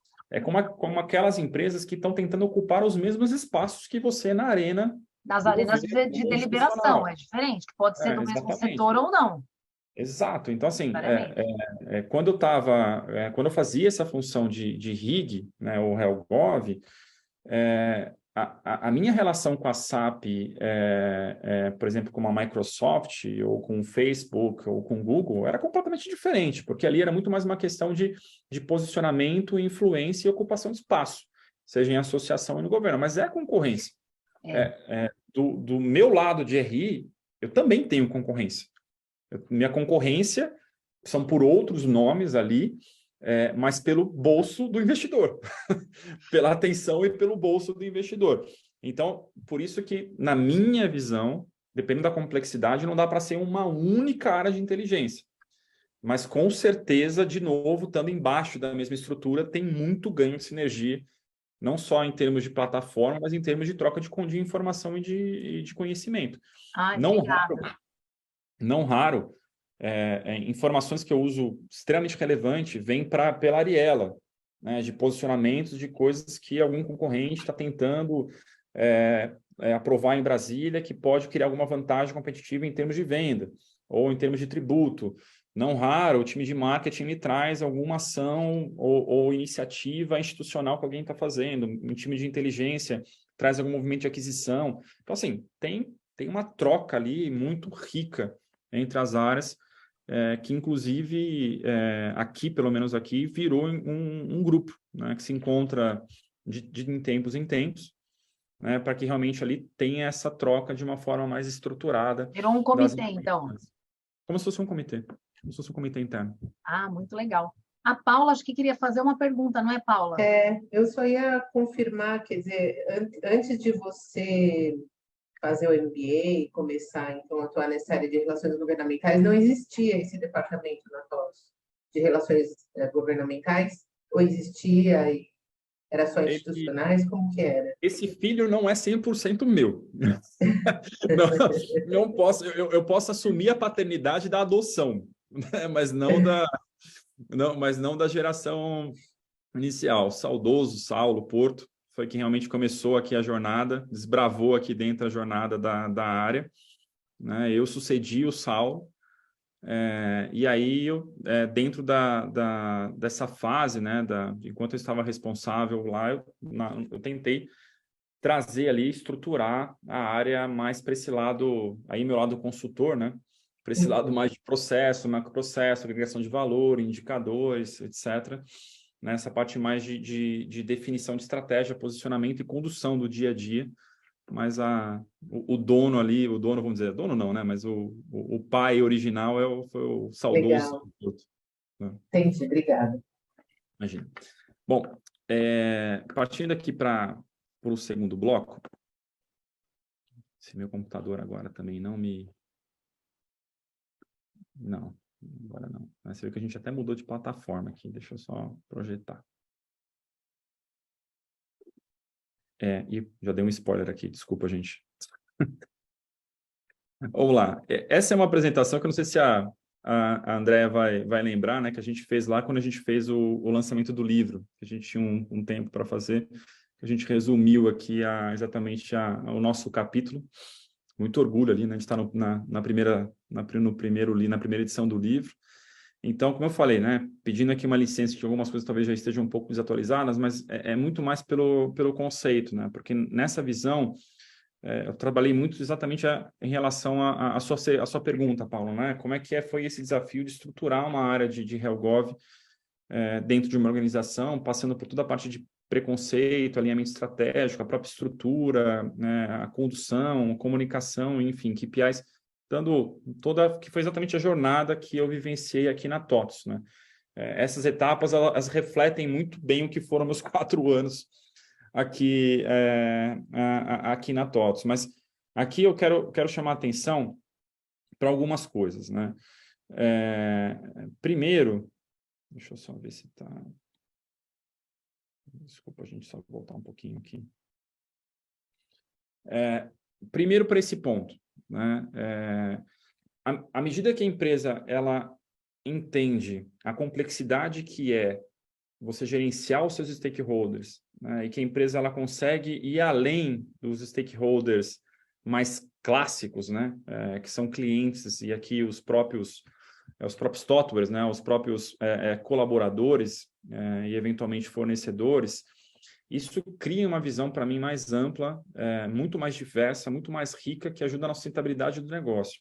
como aquelas empresas que estão tentando ocupar os mesmos espaços que você na arena Das do arenas governo de deliberação, institucional. é diferente, que pode ser do mesmo Exatamente. setor ou não. Exato. Então, assim, Necessariamente. quando eu fazia essa função de RIG, né, o HelpGov, a minha relação com a SAP, por exemplo, com a Microsoft, ou com o Facebook, ou com o Google, era completamente diferente, porque ali era muito mais uma questão de posicionamento, influência e ocupação de espaço, seja em associação e no governo, mas é concorrência. Do meu lado de RI, eu também tenho concorrência. Minha concorrência são por outros nomes ali, mas pelo bolso do investidor, pela atenção e pelo bolso do investidor. Então, por isso que, na minha visão, dependendo da complexidade, não dá para ser uma única área de inteligência. Mas, com certeza, de novo, estando embaixo da mesma estrutura, tem muito ganho de sinergia, não só em termos de plataforma, mas em termos de troca de informação e de conhecimento. Não raro, informações que eu uso extremamente relevante vêm pela Ariela, né, de posicionamentos de coisas que algum concorrente está tentando aprovar em Brasília, que pode criar alguma vantagem competitiva em termos de venda ou em termos de tributo. Não raro, o time de marketing me traz alguma ação ou iniciativa institucional que alguém está fazendo, um time de inteligência traz algum movimento de aquisição. Então, assim, tem uma troca ali muito rica entre as áreas, que inclusive aqui, pelo menos aqui, virou um grupo, né, que se encontra em tempos em tempos, né, para que realmente ali tenha essa troca de uma forma mais estruturada. Virou um comitê, então. Como se fosse um comitê. Como se fosse um comitê interno. Ah, muito legal. A Paula, acho que queria fazer uma pergunta, não é, Paula? Eu só ia confirmar, quer dizer, antes de você fazer o MBA e começar, então, a atuar nessa área de relações governamentais, não existia esse departamento na TOTVS de relações governamentais? Ou existia e era só institucionais? Como que era? Esse filho não é 100% meu. não posso, eu posso assumir a paternidade da adoção, né? mas não da geração inicial. Saudoso Saulo Porto foi quem realmente começou aqui a jornada, desbravou aqui dentro a jornada da área, né? Eu sucedi o Saulo, e aí dentro dessa fase, né, enquanto eu estava responsável lá, eu tentei trazer ali, estruturar a área mais para esse lado, aí meu lado consultor, né, para esse lado mais de processo, macroprocesso, agregação de valor, indicadores, etc., nessa parte mais de definição de estratégia, posicionamento e condução do dia a dia, mas o dono ali, vamos dizer, dono não, né? Mas o pai original foi o saudoso. Legal. Entendi, obrigada. Imagina. Bom, partindo aqui para o segundo bloco, esse meu computador agora também não me... Não, agora não. Mas você vê que a gente até mudou de plataforma aqui, deixa eu só projetar. E já dei um spoiler aqui, desculpa, gente. Vamos lá. Essa é uma apresentação que eu não sei se a Andréa vai lembrar, né, que a gente fez lá quando a gente fez o lançamento do livro, que a gente tinha um tempo para fazer, que a gente resumiu aqui exatamente o nosso capítulo. Muito orgulho ali, né, de estar na primeira edição do livro. Então, como eu falei, né, pedindo aqui uma licença, que algumas coisas talvez já estejam um pouco desatualizadas, mas é muito mais pelo conceito, né? Porque nessa visão, eu trabalhei muito exatamente em relação à sua pergunta, Paulo, né? Como é que foi esse desafio de estruturar uma área de HealthGov dentro de uma organização, passando por toda a parte de preconceito, alinhamento estratégico, a própria estrutura, né, a condução, comunicação, enfim, KPIs, dando toda, que foi exatamente a jornada que eu vivenciei aqui na TOTVS, né? Essas etapas, elas refletem muito bem o que foram meus 4 anos aqui, aqui na TOTVS. Mas aqui eu quero chamar a atenção para algumas coisas, né? Primeiro, deixa eu só ver se está... Desculpa, a gente só voltar um pouquinho aqui. Primeiro para esse ponto, né? À medida que a empresa ela entende a complexidade que é você gerenciar os seus stakeholders, né? E que a empresa ela consegue ir além dos stakeholders mais clássicos, né? Que são clientes e aqui os próprios softwares, né? Os próprios colaboradores e eventualmente fornecedores. Isso cria uma visão para mim mais ampla, muito mais diversa, muito mais rica, que ajuda na sustentabilidade do negócio.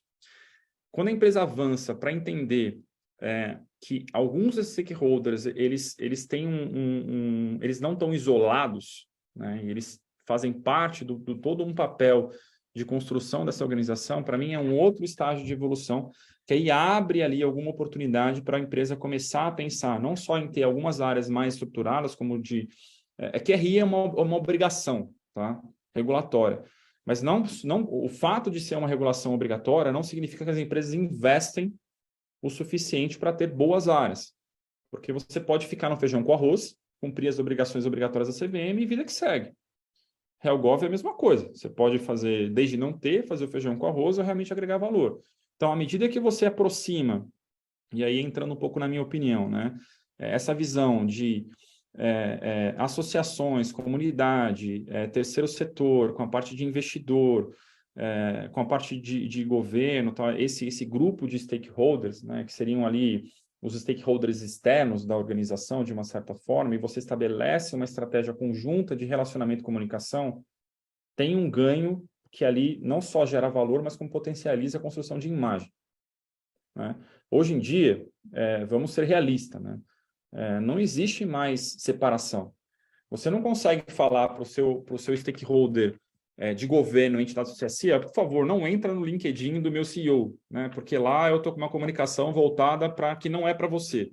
Quando a empresa avança para entender que alguns stakeholders eles têm eles não estão isolados, né? Eles fazem parte do todo um papel de construção dessa organização, para mim é um outro estágio de evolução, que aí abre ali alguma oportunidade para a empresa começar a pensar não só em ter algumas áreas mais estruturadas, como de... que RI é uma obrigação, tá? Regulatória. Mas não, o fato de ser uma regulação obrigatória não significa que as empresas investem o suficiente para ter boas áreas. Porque você pode ficar no feijão com arroz, cumprir as obrigações obrigatórias da CVM e vida que segue. HealthGov é a mesma coisa. Você pode fazer, desde não ter, fazer o feijão com arroz ou realmente agregar valor. Então, à medida que você aproxima, e aí entrando um pouco na minha opinião, né? Essa visão de associações, comunidade, terceiro setor, com a parte de investidor, com a parte de governo, tá? Esse grupo de stakeholders, né, que seriam ali os stakeholders externos da organização, de uma certa forma, e você estabelece uma estratégia conjunta de relacionamento e comunicação, tem um ganho que ali não só gera valor, mas como potencializa a construção de imagem, né? Hoje em dia, vamos ser realistas, né? Não existe mais separação. Você não consegue falar para o seu stakeholder de governo, entidade social, por favor, não entra no LinkedIn do meu CEO, né? Porque lá eu estou com uma comunicação voltada para que não é para você.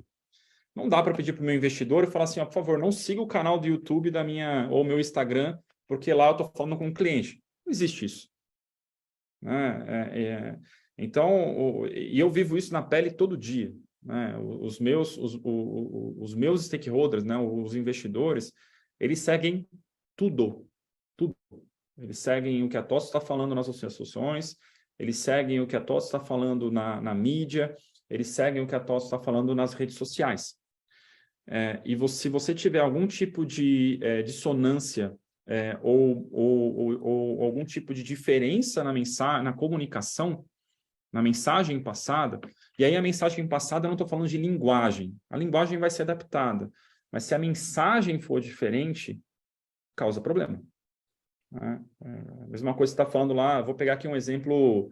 Não dá para pedir para o meu investidor e falar assim, por favor, não siga o canal do YouTube ou meu Instagram, porque lá eu estou falando com um cliente. Não existe isso, né? Então, e eu vivo isso na pele todo dia, né? Os meus stakeholders, né? Os investidores, eles seguem tudo. Eles seguem o que a TOTVS está falando nas associações, eles seguem o que a TOTVS está falando na mídia, eles seguem o que a TOTVS está falando nas redes sociais. Se você tiver algum tipo de dissonância ou algum tipo de diferença na comunicação, na mensagem passada, e aí a mensagem passada eu não estou falando de linguagem, a linguagem vai ser adaptada, mas se a mensagem for diferente, causa problema. A mesma coisa que você está falando lá, vou pegar aqui um exemplo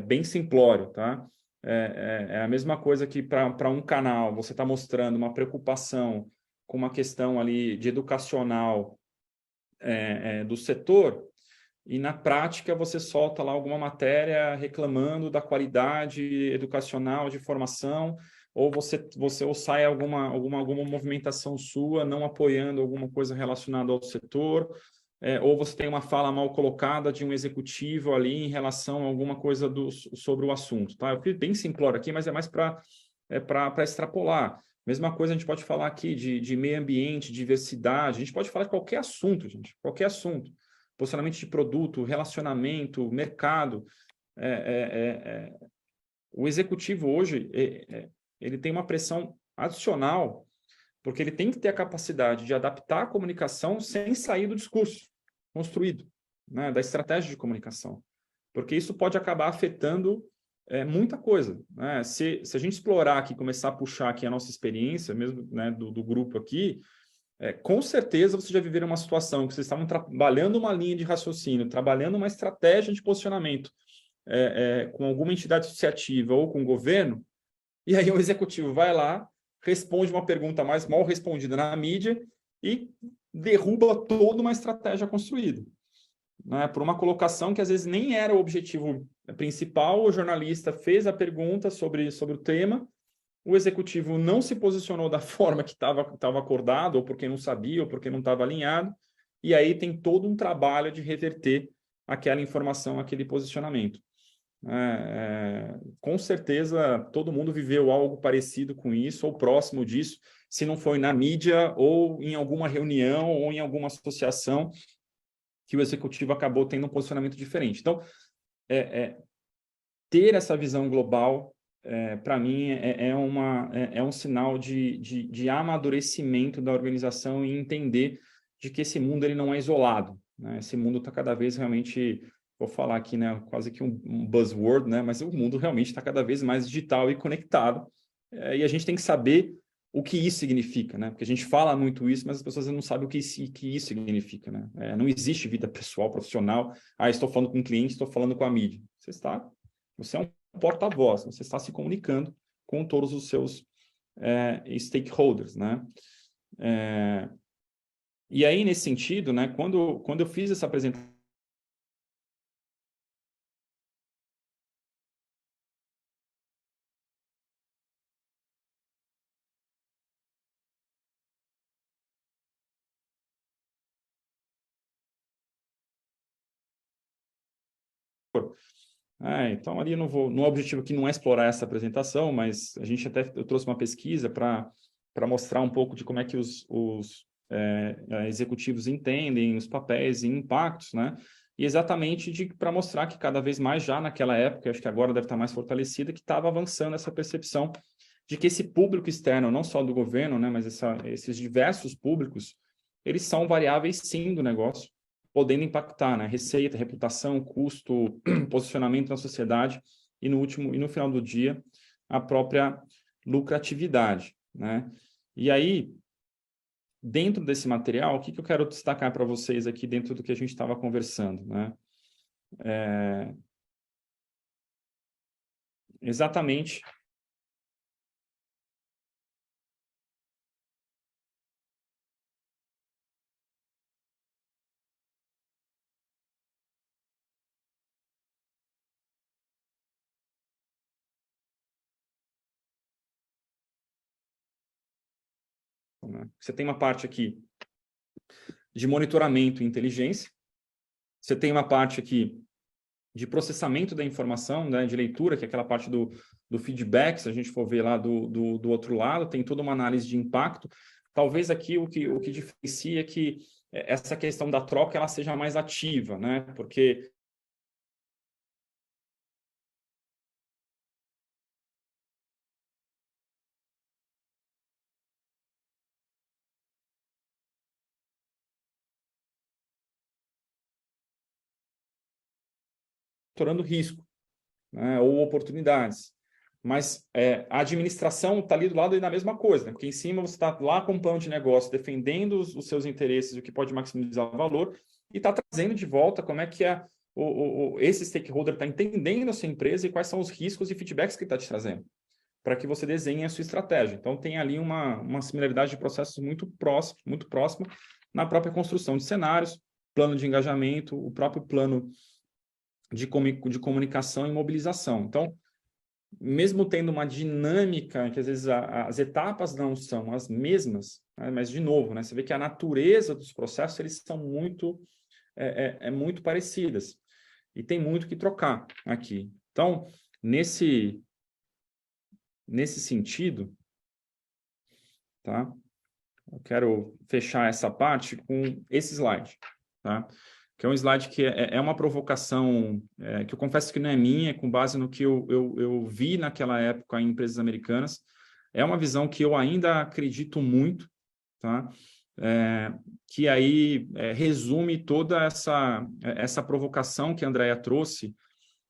bem simplório, tá? É a mesma coisa que para um canal, você está mostrando uma preocupação com uma questão ali de educacional do setor, e na prática você solta lá alguma matéria reclamando da qualidade educacional de formação, ou ou sai alguma movimentação sua não apoiando alguma coisa relacionada ao setor, ou você tem uma fala mal colocada de um executivo ali em relação a alguma coisa sobre o assunto, tá? Eu fiz bem simplório aqui, mas é mais para extrapolar. Mesma coisa a gente pode falar aqui de meio ambiente, diversidade, a gente pode falar de qualquer assunto, gente, qualquer assunto. Posicionamento de produto, relacionamento, mercado. O executivo hoje, ele tem uma pressão adicional, porque ele tem que ter a capacidade de adaptar a comunicação sem sair do discurso construído, né, da estratégia de comunicação. Porque isso pode acabar afetando muita coisa, né? Se a gente explorar aqui, começar a puxar aqui a nossa experiência, mesmo, né, do grupo aqui, com certeza vocês já viveram uma situação que vocês estavam trabalhando uma linha de raciocínio, trabalhando uma estratégia de posicionamento com alguma entidade associativa ou com o governo, e aí o executivo vai lá, responde uma pergunta mais mal respondida na mídia e derruba toda uma estratégia construída, né, por uma colocação que às vezes nem era o objetivo principal. O jornalista fez a pergunta sobre o tema, o executivo não se posicionou da forma que estava acordado, ou porque não sabia, ou porque não estava alinhado, e aí tem todo um trabalho de reverter aquela informação, aquele posicionamento. Com certeza todo mundo viveu algo parecido com isso, ou próximo disso, se não foi na mídia, ou em alguma reunião, ou em alguma associação, que o executivo acabou tendo um posicionamento diferente. Então, ter essa visão global, para mim, é um sinal de amadurecimento da organização e entender de que esse mundo ele não é isolado, né? Esse mundo está cada vez realmente, vou falar aqui, né, quase que um buzzword, né, mas o mundo realmente está cada vez mais digital e conectado, e a gente tem que saber o que isso significa, né? Porque a gente fala muito isso, mas as pessoas não sabem o que isso significa, né? Não existe vida pessoal, profissional. Estou falando com um cliente, estou falando com a mídia. Você é um porta-voz, você está se comunicando com todos os seus stakeholders, né? E aí, nesse sentido, né, quando eu fiz essa apresentação, então ali o objetivo aqui não é explorar essa apresentação, mas eu trouxe uma pesquisa para mostrar um pouco de como é que os executivos entendem os papéis e impactos, né? E exatamente para mostrar que cada vez mais, já naquela época, acho que agora deve estar mais fortalecida, que estava avançando essa percepção de que esse público externo, não só do governo, né, mas esses diversos públicos, eles são variáveis sim do negócio, podendo impactar, né? Receita, reputação, custo, posicionamento na sociedade e no final do dia, a própria lucratividade, né? E aí, dentro desse material, o que eu quero destacar para vocês aqui dentro do que a gente estava conversando, né? Exatamente né? Você tem uma parte aqui de monitoramento e inteligência, você tem uma parte aqui de processamento da informação, né, de leitura, que é aquela parte do feedback, se a gente for ver lá do outro lado, tem toda uma análise de impacto. Talvez aqui o que diferencia é que essa questão da troca ela seja mais ativa, né? Porque monitorando risco, né, ou oportunidades. Mas a administração está ali do lado e na mesma coisa, né? Porque em cima você está lá com um plano de negócio, defendendo os seus interesses, o que pode maximizar o valor, e está trazendo de volta como é que esse stakeholder está entendendo a sua empresa e quais são os riscos e feedbacks que ele está te trazendo, para que você desenhe a sua estratégia. Então, tem ali uma similaridade de processos muito próxima na própria construção de cenários, plano de engajamento, o próprio plano de comunicação e mobilização. Então, mesmo tendo uma dinâmica, que às vezes as etapas não são as mesmas, né? Mas, de novo, né? Você vê que a natureza dos processos eles são muito parecidas. E tem muito que trocar aqui. Então, nesse sentido, tá? Eu quero fechar essa parte com esse slide, tá? Que é um slide que é uma provocação que eu confesso que não é minha, é com base no que eu vi naquela época em empresas americanas. É uma visão que eu ainda acredito muito, tá? Que aí resume toda essa provocação que a Andrea trouxe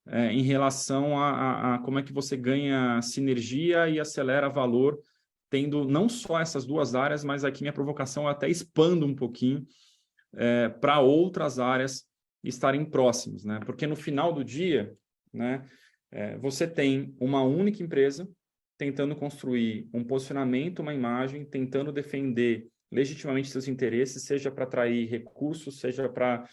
em relação a como é que você ganha sinergia e acelera valor, tendo não só essas duas áreas, mas aqui minha provocação eu até expando um pouquinho para outras áreas estarem próximos, né? Porque no final do dia, né, você tem uma única empresa tentando construir um posicionamento, uma imagem, tentando defender legitimamente seus interesses, seja para atrair recursos, seja para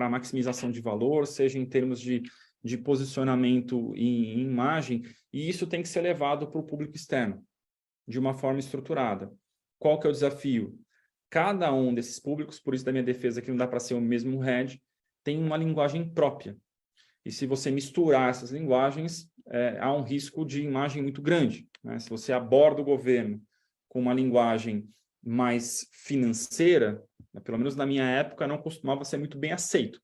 maximização de valor, seja em termos de posicionamento em imagem, e isso tem que ser levado para o público externo, de uma forma estruturada. Qual que é o desafio? Cada um desses públicos, por isso da minha defesa que não dá para ser o mesmo head, tem uma linguagem própria. E se você misturar essas linguagens, há um risco de imagem muito grande, né? Se você aborda o governo com uma linguagem mais financeira, pelo menos na minha época, não costumava ser muito bem aceito.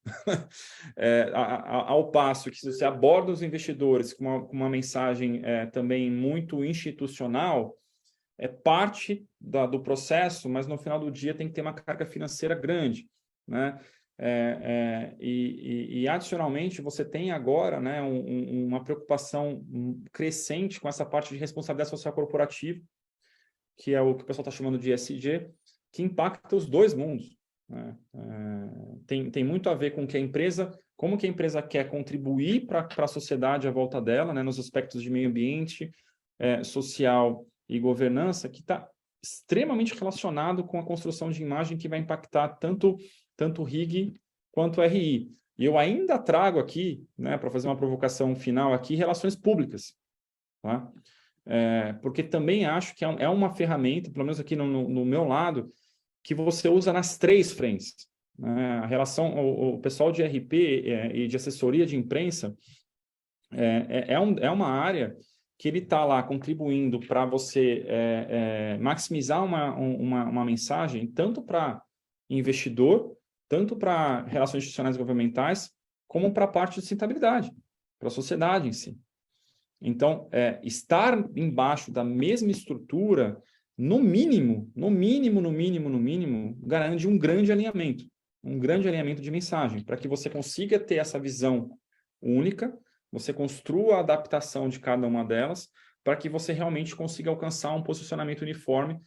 Ao passo que se você aborda os investidores com uma mensagem também muito institucional, é parte do processo, mas no final do dia tem que ter uma carga financeira grande, né? E adicionalmente, você tem agora, né, uma preocupação crescente com essa parte de responsabilidade social corporativa, que é o que o pessoal está chamando de ESG, que impacta os dois mundos, né? Tem muito a ver com que como que a empresa quer contribuir para a sociedade à volta dela, né, nos aspectos de meio ambiente, social e governança, que está extremamente relacionado com a construção de imagem que vai impactar tanto RIG quanto RI. E eu ainda trago aqui, né, para fazer uma provocação final aqui, relações públicas, tá? Porque também acho que é uma ferramenta, pelo menos aqui no meu lado, que você usa nas três frentes, né? A relação, o pessoal de RP e de assessoria de imprensa é uma área que ele está lá contribuindo para você maximizar uma mensagem, tanto para investidor, tanto para relações institucionais e governamentais, como para a parte de sustentabilidade, para a sociedade em si. Então, estar embaixo da mesma estrutura, no mínimo, garante um grande alinhamento de mensagem, para que você consiga ter essa visão única, você construa a adaptação de cada uma delas, para que você realmente consiga alcançar um posicionamento uniforme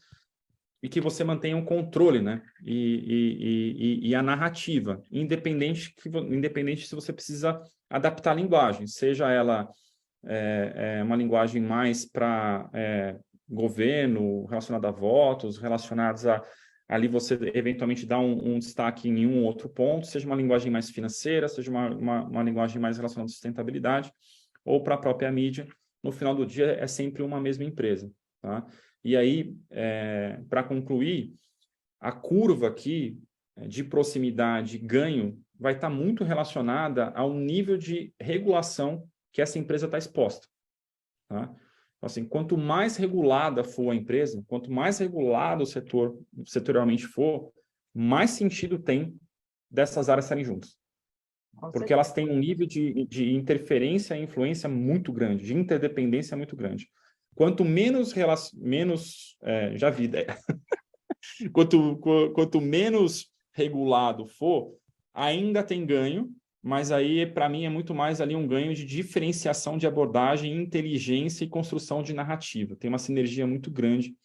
e que você mantenha um controle, né? E a narrativa, independente se você precisa adaptar a linguagem, seja ela uma linguagem mais para governo, relacionada a votos, relacionados ali você eventualmente dá um destaque em um outro ponto, seja uma linguagem mais financeira, seja uma linguagem mais relacionada à sustentabilidade, ou para a própria mídia. No final do dia, é sempre uma mesma empresa, tá? E aí, para concluir, a curva aqui de proximidade, ganho, vai estar muito relacionada ao nível de regulação que essa empresa está exposta, tá? Então, assim, quanto mais regulada for a empresa, quanto mais regulado o setor setorialmente for, mais sentido tem dessas áreas estarem juntas. Porque elas têm um nível de interferência e influência muito grande, de interdependência muito grande. Quanto menos já vi ideia. Quanto menos regulado for, ainda tem ganho, mas aí, para mim, é muito mais ali um ganho de diferenciação de abordagem, inteligência e construção de narrativa. Tem uma sinergia muito grande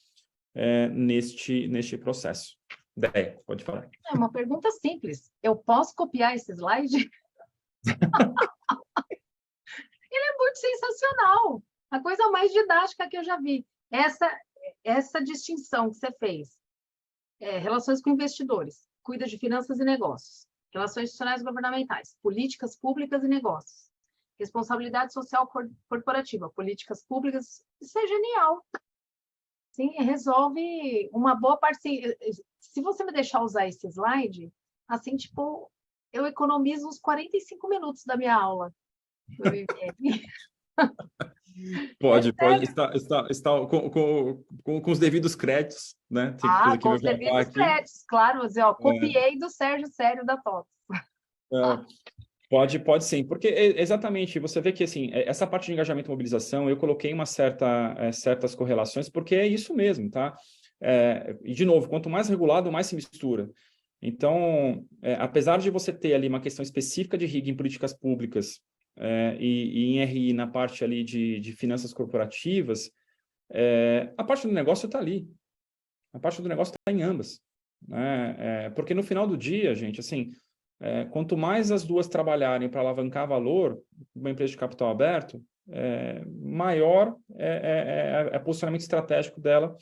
neste processo. Déia, pode falar. É uma pergunta simples. Eu posso copiar esse slide? Ele é muito sensacional. A coisa mais didática que eu já vi. Essa distinção que você fez. Relações com investidores, cuida de finanças e negócios. Relações institucionais e governamentais, políticas públicas e negócios. Responsabilidade social corporativa, políticas públicas. Isso é genial. Sim, resolve uma boa parte. Se você me deixar usar esse slide, assim, tipo, eu economizo uns 45 minutos da minha aula. Pode estar com os devidos créditos, né? Com os devidos créditos, claro. Copiei do Sérgio Sério da TOTS. Pode sim, porque exatamente, você vê que assim, essa parte de engajamento e mobilização, eu coloquei certas correlações, porque é isso mesmo, tá? E de novo, quanto mais regulado, mais se mistura. Então, apesar de você ter ali uma questão específica de RIG em políticas públicas e em RI na parte ali de finanças corporativas, a parte do negócio está ali. A parte do negócio está em ambas. Né? Porque no final do dia, gente, assim, quanto mais as duas trabalharem para alavancar valor, uma empresa de capital aberto, maior é o posicionamento estratégico dela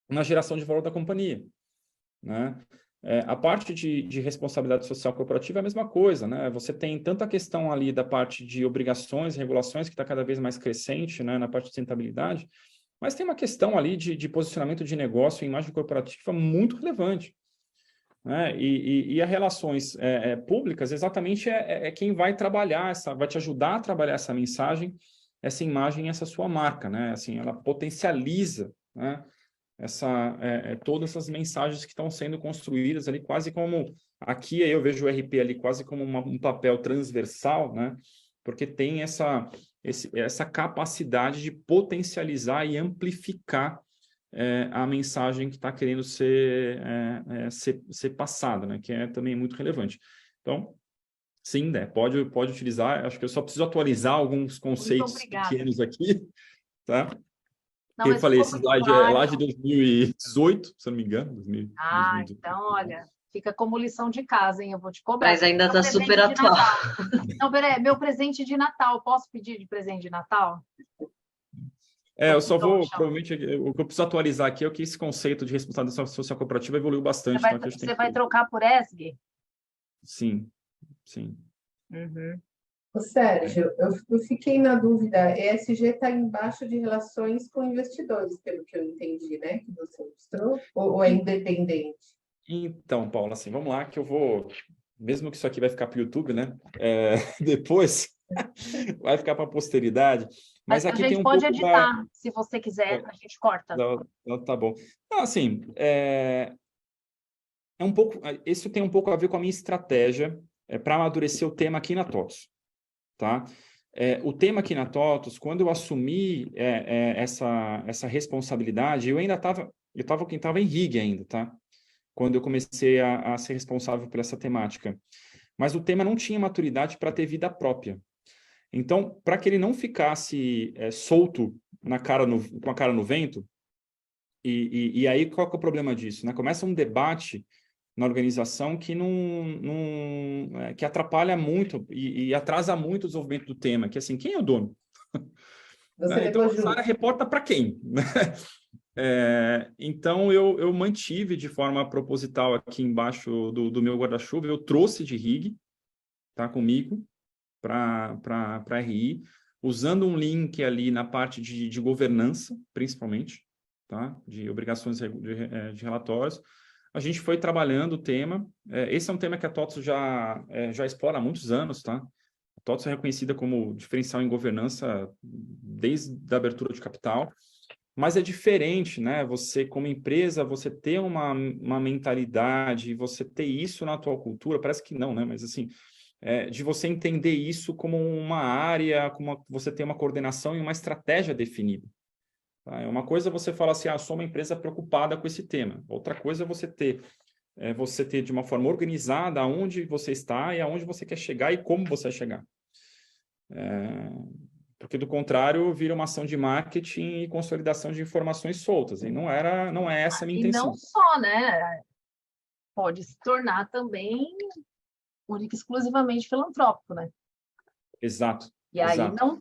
na geração de valor da companhia. Né? A parte de responsabilidade social corporativa é a mesma coisa, né? Você tem tanto a questão ali da parte de obrigações e regulações que está cada vez mais crescente, né, na parte de sustentabilidade, mas tem uma questão ali de posicionamento de negócio e imagem corporativa muito relevante. Né? E as relações públicas exatamente quem vai trabalhar, vai te ajudar a trabalhar essa mensagem, essa imagem, essa sua marca. Né? Assim, ela potencializa, né, todas essas mensagens que estão sendo construídas ali, quase como... Aqui eu vejo o RP ali quase como um papel transversal, né? Porque tem essa capacidade de potencializar e amplificar a mensagem que está querendo ser passada, né? Que é também muito relevante. Então, sim, né? Pode utilizar. Acho que eu só preciso atualizar alguns conceitos pequenos aqui, tá? Não, Que eu mas falei, ficou esse muito slide é lá claro. de 2018, se eu não me engano. 2018. Então, olha, fica como lição de casa, hein? Eu vou te cobrar. Mas ainda está super Presente de atual. Natal. Não, peraí, meu presente de Natal. Posso pedir de presente de Natal? Eu só vou, provavelmente, o que eu preciso atualizar aqui é que esse conceito de responsabilidade social corporativa evoluiu bastante. Você vai trocar por ESG? Sim, sim. Uhum. Ô, Sérgio, eu fiquei na dúvida, ESG está embaixo de relações com investidores, pelo que eu entendi, né? Que você mostrou, ou é independente? Então, Paula, assim, vamos lá, que eu vou... Mesmo que isso aqui vai ficar para o YouTube, né? Depois vai ficar para a posteridade. Mas a aqui gente tem um pode pouco editar, se você quiser, a gente corta. Tá bom. Não, assim, um pouco... Isso tem um pouco a ver com a minha estratégia para amadurecer o tema aqui na TOTVS. Tá? O tema aqui na TOTVS, quando eu assumi essa responsabilidade, eu ainda estava em RIG ainda, tá? Quando eu comecei a ser responsável por essa temática. Mas o tema não tinha maturidade para ter vida própria. Então, para que ele não ficasse solto com a cara no vento, e aí qual que é o problema disso? Né? Começa um debate na organização que que atrapalha muito e atrasa muito o desenvolvimento do tema, que assim, quem é o dono? Então, essa área reporta para quem? Então, eu mantive de forma proposital aqui embaixo do meu guarda-chuva, eu trouxe de RIG, tá, comigo, para RI, usando um link ali na parte de governança, principalmente, tá, de obrigações de relatórios. A gente foi trabalhando o tema. Esse é um tema que a TOTVS já explora há muitos anos, tá? A TOTVS é reconhecida como diferencial em governança desde a abertura de capital, mas é diferente, né? Você, como empresa, você ter uma mentalidade, você ter isso na tua cultura, parece que não, né? Mas, assim, de você entender isso como uma área, você ter uma coordenação e uma estratégia definida. Tá? Uma coisa é você falar assim, sou uma empresa preocupada com esse tema. Outra coisa é você ter de uma forma organizada aonde você está e aonde você quer chegar e como você vai chegar. Porque, do contrário, vira uma ação de marketing e consolidação de informações soltas. E não é essa a minha intenção. E não só, né? Pode se tornar também único exclusivamente filantrópico, né? Exato. E aí exato. não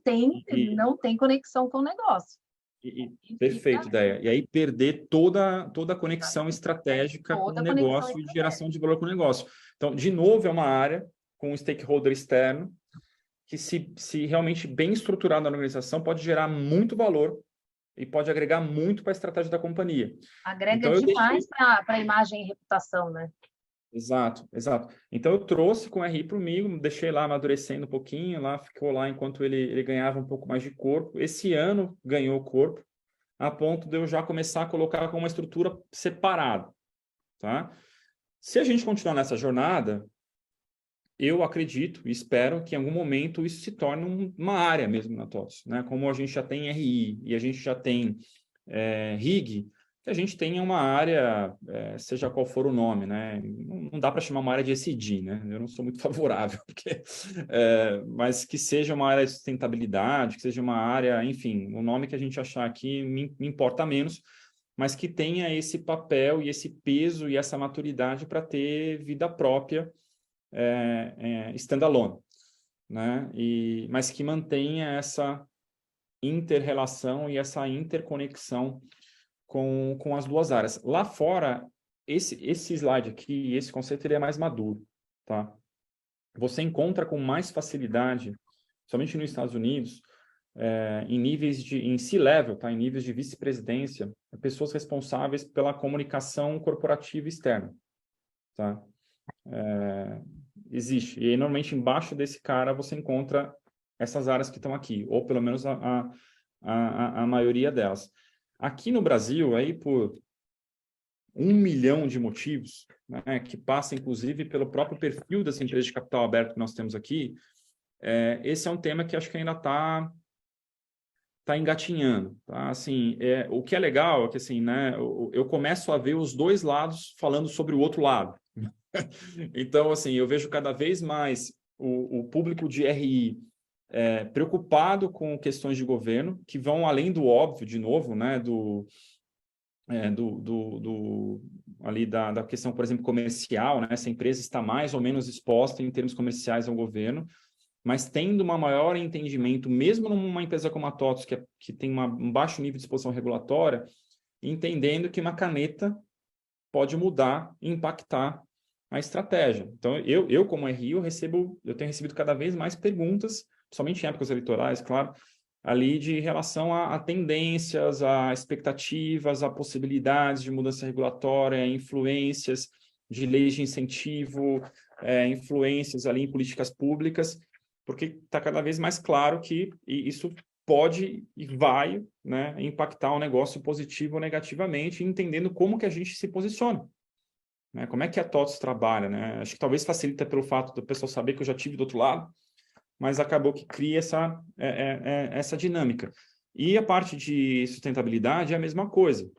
tem conexão com o negócio. Perfeito, ideia. E aí perder toda a conexão estratégica com o negócio e de geração de valor com o negócio. Então, de novo, é uma área com um stakeholder externo que, se realmente bem estruturado na organização, pode gerar muito valor e pode agregar muito para a estratégia da companhia. Agrega demais para a imagem e reputação, né? Exato. Então, eu trouxe com o RI para o Migo, deixei lá amadurecendo um pouquinho, ficou lá enquanto ele ganhava um pouco mais de corpo. Esse ano ganhou corpo, a ponto de eu já começar a colocar com uma estrutura separada. Tá? Se a gente continuar nessa jornada, eu acredito e espero que em algum momento isso se torne uma área mesmo na TOTVS. Né? Como a gente já tem RI e a gente já tem RIG, que a gente tenha uma área, seja qual for o nome, né? Não dá para chamar uma área de ESG, né? Eu não sou muito favorável, mas que seja uma área de sustentabilidade, que seja uma área, enfim, o nome que a gente achar aqui me importa menos, mas que tenha esse papel e esse peso e essa maturidade para ter vida própria, standalone, né? Mas que mantenha essa inter-relação e essa interconexão com as duas áreas. Lá fora, esse slide aqui, esse conceito, ele é mais maduro, tá? Você encontra com mais facilidade, somente nos Estados Unidos, em C-level, tá? Em níveis de vice-presidência, pessoas responsáveis pela comunicação corporativa externa, tá? Existe. E aí, normalmente, embaixo desse cara, você encontra essas áreas que estão aqui, ou pelo menos a maioria delas. Aqui no Brasil, aí por 1 milhão de motivos, né, que passa, inclusive, pelo próprio perfil das empresas de capital aberto que nós temos aqui, esse é um tema que acho que ainda está engatinhando. Tá? Assim, o que é legal é que assim, né, eu começo a ver os dois lados falando sobre o outro lado. Então, assim, eu vejo cada vez mais o público de RI preocupado com questões de governo, que vão além do óbvio, de novo, né, ali da questão, por exemplo, comercial, né, se a empresa está mais ou menos exposta em termos comerciais ao governo, mas tendo um maior entendimento, mesmo numa empresa como a TOTVS, que tem um baixo nível de exposição regulatória, entendendo que uma caneta pode mudar e impactar a estratégia. Então, eu como RI, eu tenho recebido cada vez mais perguntas, somente em épocas eleitorais, claro, ali de relação a tendências, a expectativas, a possibilidades de mudança regulatória, influências de leis de incentivo, influências ali em políticas públicas, porque está cada vez mais claro que isso pode e vai, né, impactar o negócio positivo ou negativamente, entendendo como que a gente se posiciona. Né? Como é que a TOTVS trabalha? Né? Acho que talvez facilita pelo fato do pessoal saber que eu já tive do outro lado, mas acabou que cria essa dinâmica. E a parte de sustentabilidade é a mesma coisa.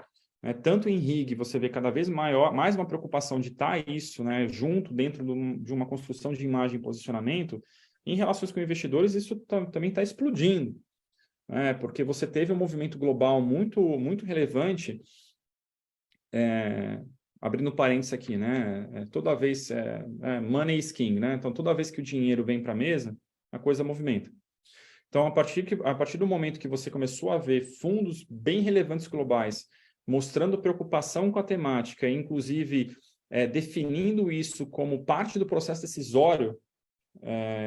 Né? Tanto em RIG, você vê cada vez mais uma preocupação de estar isso, né, junto dentro de uma construção de imagem e posicionamento. Em relações com investidores, isso também está explodindo. Porque você teve um movimento global muito, muito relevante, abrindo parênteses aqui, né? Toda vez, money is king, né? Então, toda vez que o dinheiro vem para a mesa, a coisa movimenta. Então, a partir do momento que você começou a ver fundos bem relevantes globais mostrando preocupação com a temática, inclusive definindo isso como parte do processo decisório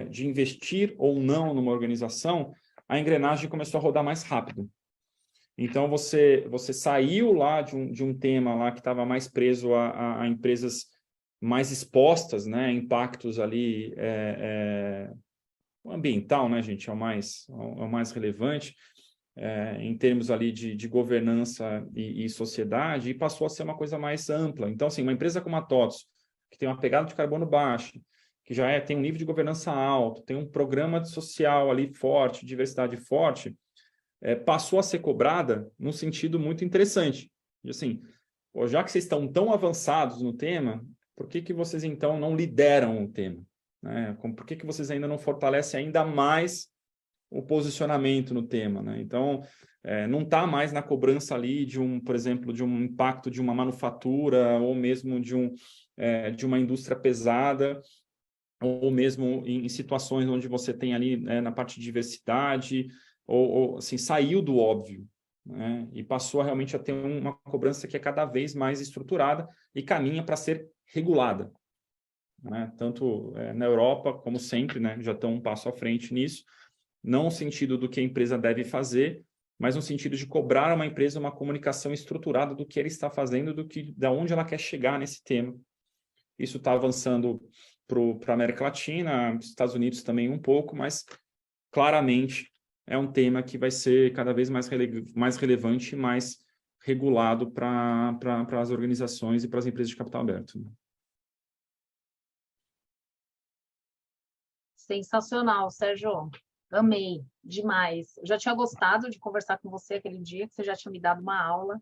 de investir ou não numa organização, a engrenagem começou a rodar mais rápido. Então, você saiu lá de um tema lá que estava mais preso a empresas mais expostas, né, impactos ali ambiental, né, gente, é o mais relevante, em termos ali de governança e sociedade, e passou a ser uma coisa mais ampla. Então, assim, uma empresa como a TOTVS, que tem uma pegada de carbono baixa, que já tem um nível de governança alto, tem um programa social ali forte, diversidade forte, passou a ser cobrada num sentido muito interessante. E assim, já que vocês estão tão avançados no tema, por que vocês então não lideram o tema? Né? Por que vocês ainda não fortalecem ainda mais o posicionamento no tema? Né? Então, não está mais na cobrança ali por exemplo, de um impacto de uma manufatura ou mesmo de uma indústria pesada, ou mesmo em situações onde você tem ali na parte de diversidade, ou assim, saiu do óbvio, né? E passou realmente a ter uma cobrança que é cada vez mais estruturada e caminha para ser regulada. Né? Tanto na Europa, como sempre, né? Já estão um passo à frente nisso, não no sentido do que a empresa deve fazer, mas no sentido de cobrar uma empresa uma comunicação estruturada do que ela está fazendo, da onde ela quer chegar nesse tema. Isso está avançando para a América Latina, Estados Unidos também um pouco, mas claramente é um tema que vai ser cada vez mais relevante e mais regulado para as organizações e para as empresas de capital aberto. Sensacional, Sérgio. Amei demais. Eu já tinha gostado de conversar com você aquele dia, que você já tinha me dado uma aula.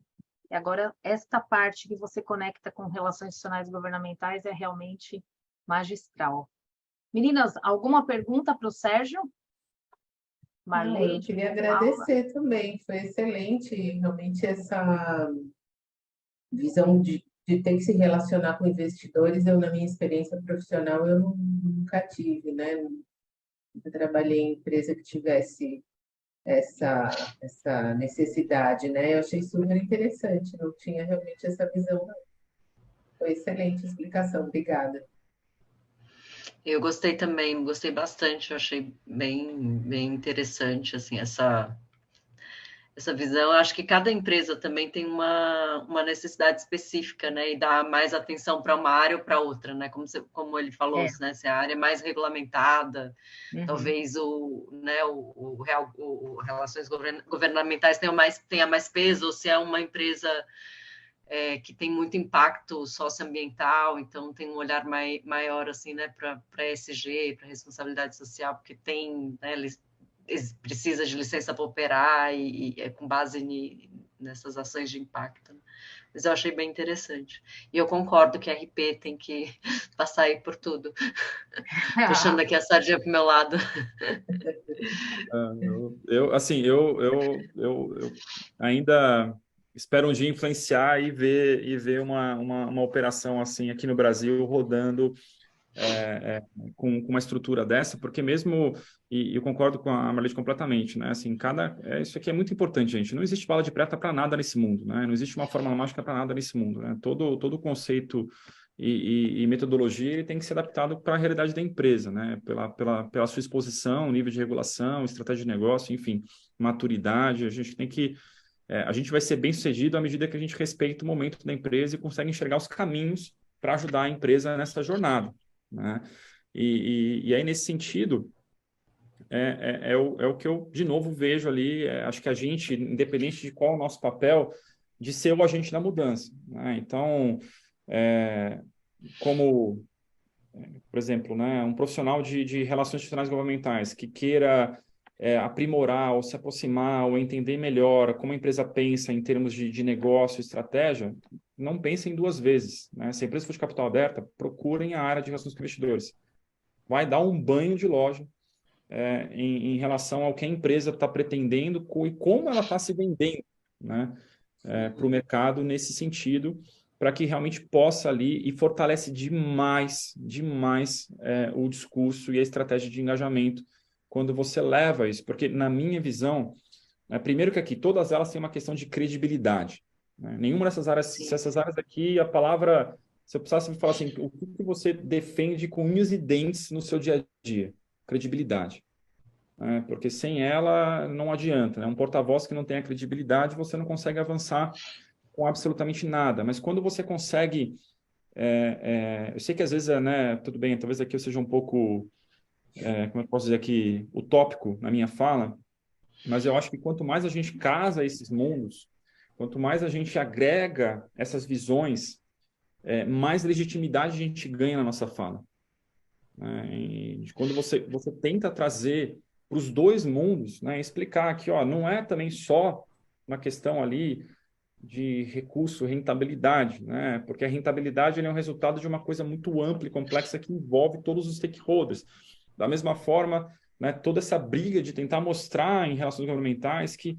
E agora, esta parte que você conecta com relações institucionais e governamentais é realmente magistral. Meninas, alguma pergunta para o Sérgio? Não, eu Marlene? queria Paula? agradecer também, foi excelente, realmente essa visão de ter que se relacionar com investidores, eu, na minha experiência profissional, eu nunca tive, né? Nunca trabalhei em empresa que tivesse essa necessidade, né? Eu achei super interessante, não tinha realmente essa visão, não. Foi excelente explicação, obrigada. Eu gostei também, gostei bastante, eu achei bem interessante, assim, essa visão. Eu acho que cada empresa também tem uma necessidade específica, né? E dá mais atenção para uma área ou para outra, né? Como ele falou, É. né? Se a área é mais regulamentada, Uhum. talvez relações governamentais tenha mais peso, ou se é uma empresa que tem muito impacto socioambiental, então tem um olhar maior assim, né, para ESG, para responsabilidade social, porque tem, né, precisa de licença para operar e é com base nessas ações de impacto. Mas eu achei bem interessante. E eu concordo que a RP tem que passar aí por tudo. Puxando aqui a sardinha para o meu lado. Eu ainda espero um dia influenciar e ver uma operação assim aqui no Brasil rodando com uma estrutura dessa, porque mesmo, e eu concordo com a Marlete completamente, né? Assim, isso aqui é muito importante, gente. Não existe bala de prata para nada nesse mundo, né? Não existe uma fórmula mágica para nada nesse mundo, né? Todo conceito e metodologia ele tem que ser adaptado para a realidade da empresa, né? Pela sua exposição, nível de regulação, estratégia de negócio, enfim, maturidade. A gente vai ser bem sucedido à medida que a gente respeita o momento da empresa e consegue enxergar os caminhos para ajudar a empresa nessa jornada, né? E aí, nesse sentido, é o que eu, de novo, vejo ali. Acho que a gente, independente de qual é o nosso papel, de ser o agente da mudança, né? Então, é, como, por exemplo, né, um profissional de relações institucionais governamentais que queira aprimorar ou se aproximar ou entender melhor como a empresa pensa em termos de negócio, estratégia, não pensem duas vezes, né? Se a empresa for de capital aberta, procurem a área de relações com investidores. Vai dar um banho de loja em relação ao que a empresa está pretendendo e como ela está se vendendo, né, para o mercado nesse sentido, para que realmente possa ali e fortalece demais o discurso e a estratégia de engajamento quando você leva isso, porque na minha visão, primeiro que aqui todas elas têm uma questão de credibilidade, né? Nenhuma dessas áreas, se essas áreas aqui, a palavra, se eu precisasse falar assim, o que você defende com unhas e dentes no seu dia a dia? Credibilidade. Porque sem ela não adianta, né? Um porta-voz que não tem a credibilidade, você não consegue avançar com absolutamente nada. Mas quando você consegue, eu sei que às vezes, né, tudo bem, talvez aqui eu seja um pouco, como eu posso dizer aqui, utópico na minha fala, mas eu acho que quanto mais a gente casa esses mundos, quanto mais a gente agrega essas visões, mais legitimidade a gente ganha na nossa fala, né? E quando você tenta trazer para os dois mundos, né, explicar que não é também só uma questão ali de recurso, rentabilidade, né? Porque a rentabilidade ele é um resultado de uma coisa muito ampla e complexa que envolve todos os stakeholders. Da mesma forma, né, toda essa briga de tentar mostrar em relações governamentais que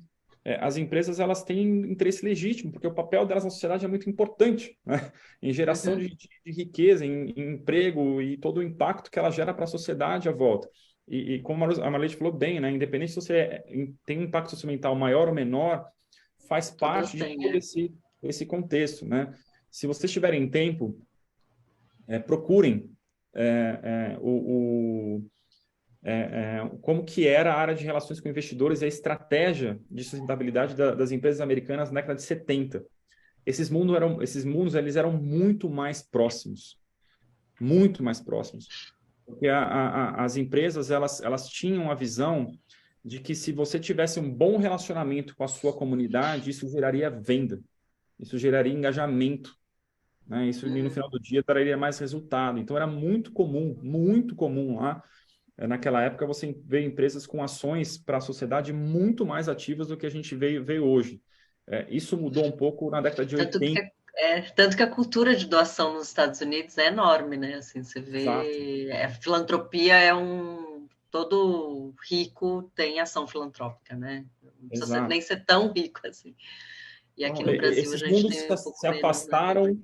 as empresas elas têm interesse legítimo, porque o papel delas na sociedade é muito importante, né? Em geração de riqueza, em emprego e todo o impacto que ela gera para a sociedade à volta. E como a Marlete falou bem, né, independente se você tem um impacto socioambiental maior ou menor, faz Todas parte de têm, todo esse contexto, né? Se vocês tiverem tempo, procurem como que era a área de relações com investidores e a estratégia de sustentabilidade das empresas americanas na década de 70. Esses mundos eles eram muito mais próximos, porque as empresas elas tinham a visão de que se você tivesse um bom relacionamento com a sua comunidade, isso geraria venda, isso geraria engajamento, né? Isso no final do dia traria mais resultado. Então era muito comum lá naquela época você vê empresas com ações para a sociedade muito mais ativas do que a gente vê hoje. Isso mudou um pouco na década de Tanto 80. que, tanto que a cultura de doação nos Estados Unidos é enorme, né? Assim, você Exato. vê, a filantropia todo rico tem ação filantrópica, né? Não precisa nem Exato. ser tão rico assim. E aqui no Brasil a Esses gente mundos tem um pouco se menos, né? afastaram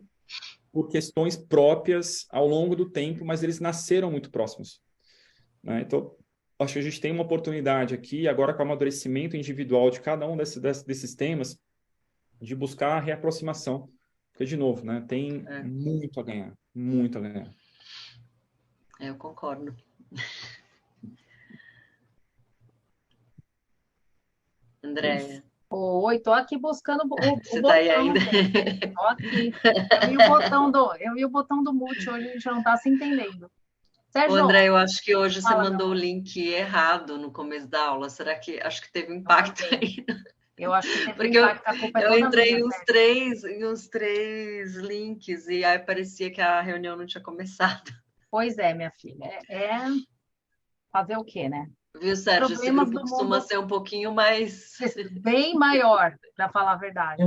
por questões próprias ao longo do tempo, mas eles nasceram muito próximos, né? Então, acho que a gente tem uma oportunidade aqui, agora com o amadurecimento individual de cada um desses temas, de buscar a reaproximação. Porque, de novo, né, tem muito a ganhar, muito a ganhar. Eu concordo. Andréia. Oi, tô aqui buscando o Você botão, tá aí ainda? gente. Tô aqui. Eu vi o botão do mute hoje, a gente não tá se entendendo. Sérgio, André, eu acho que hoje você fala, mandou o link errado no começo da aula. Será que acho que teve impacto aí? Eu acho que teve Porque impacto, a culpa é eu toda entrei minha, em uns três links e aí parecia que a reunião não tinha começado. Pois é, minha filha. Fazer o quê, né? Viu, Sérgio? Esse Problemas grupo do costuma mundo ser um pouquinho mais... bem maior, para falar a verdade.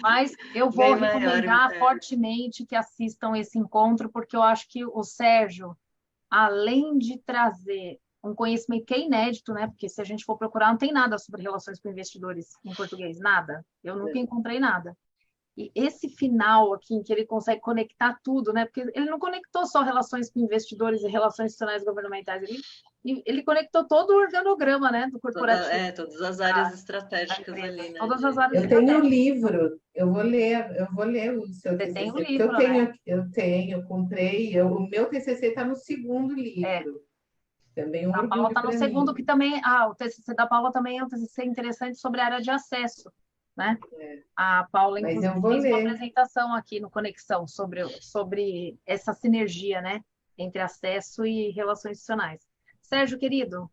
Mas eu vou Bem maior, recomendar fortemente que assistam esse encontro, porque eu acho que o Sérgio, além de trazer um conhecimento que é inédito, né? Porque se a gente for procurar, não tem nada sobre relações com investidores em português, nada. Eu nunca encontrei nada. E esse final aqui, em que ele consegue conectar tudo, né? Porque ele não conectou só relações com investidores e relações institucionais governamentais, ele conectou todo o organograma, né, do corporativo. Todas as áreas estratégicas ali, né? Todas as áreas Eu tenho um estratégicas. livro, eu vou ler o seu Você TCC, tem um porque livro, né? eu comprei, o meu TCC está no segundo livro. Também um A Paula orgulho está no para segundo, mim. que também, o TCC da Paula também é um TCC interessante sobre a área de acesso, né? A Paula, Mas inclusive, eu vou fez uma ler. apresentação aqui no Conexão sobre essa sinergia, né, entre acesso e relações institucionais. Sérgio, querido,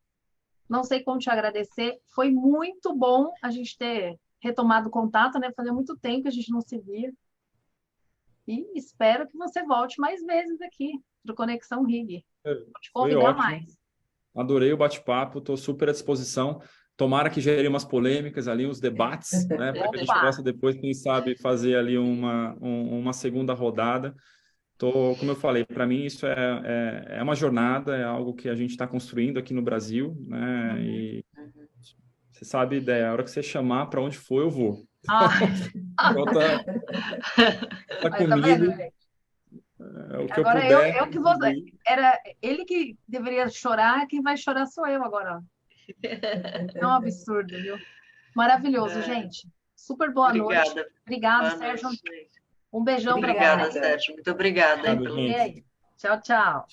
não sei como te agradecer. Foi muito bom a gente ter retomado o contato, né? Fazia muito tempo que a gente não se via. E espero que você volte mais vezes aqui para o Conexão Rig. Vou te Foi convidar ótimo. mais. Adorei o bate-papo, estou super à disposição. Tomara que gere umas polêmicas ali, uns debates, né, para que a gente Opa! possa depois, quem sabe, fazer ali uma segunda rodada. Como eu falei, para mim isso é uma jornada, é algo que a gente está construindo aqui no Brasil, né? E você sabe a ideia, a hora que você chamar para onde for, eu vou. Então, tá Mas tá vendo, comigo, gente? o que eu Agora puder. eu que vou. Era ele que deveria chorar, quem vai chorar sou eu agora. É um absurdo, viu? Maravilhoso, gente. Super boa noite. Obrigada. Obrigado, Boa Sérgio. noite, gente. Um beijão para Obrigada, você. Sérgio. Muito obrigada aí Obrigado, pelo... gente. Tchau, tchau.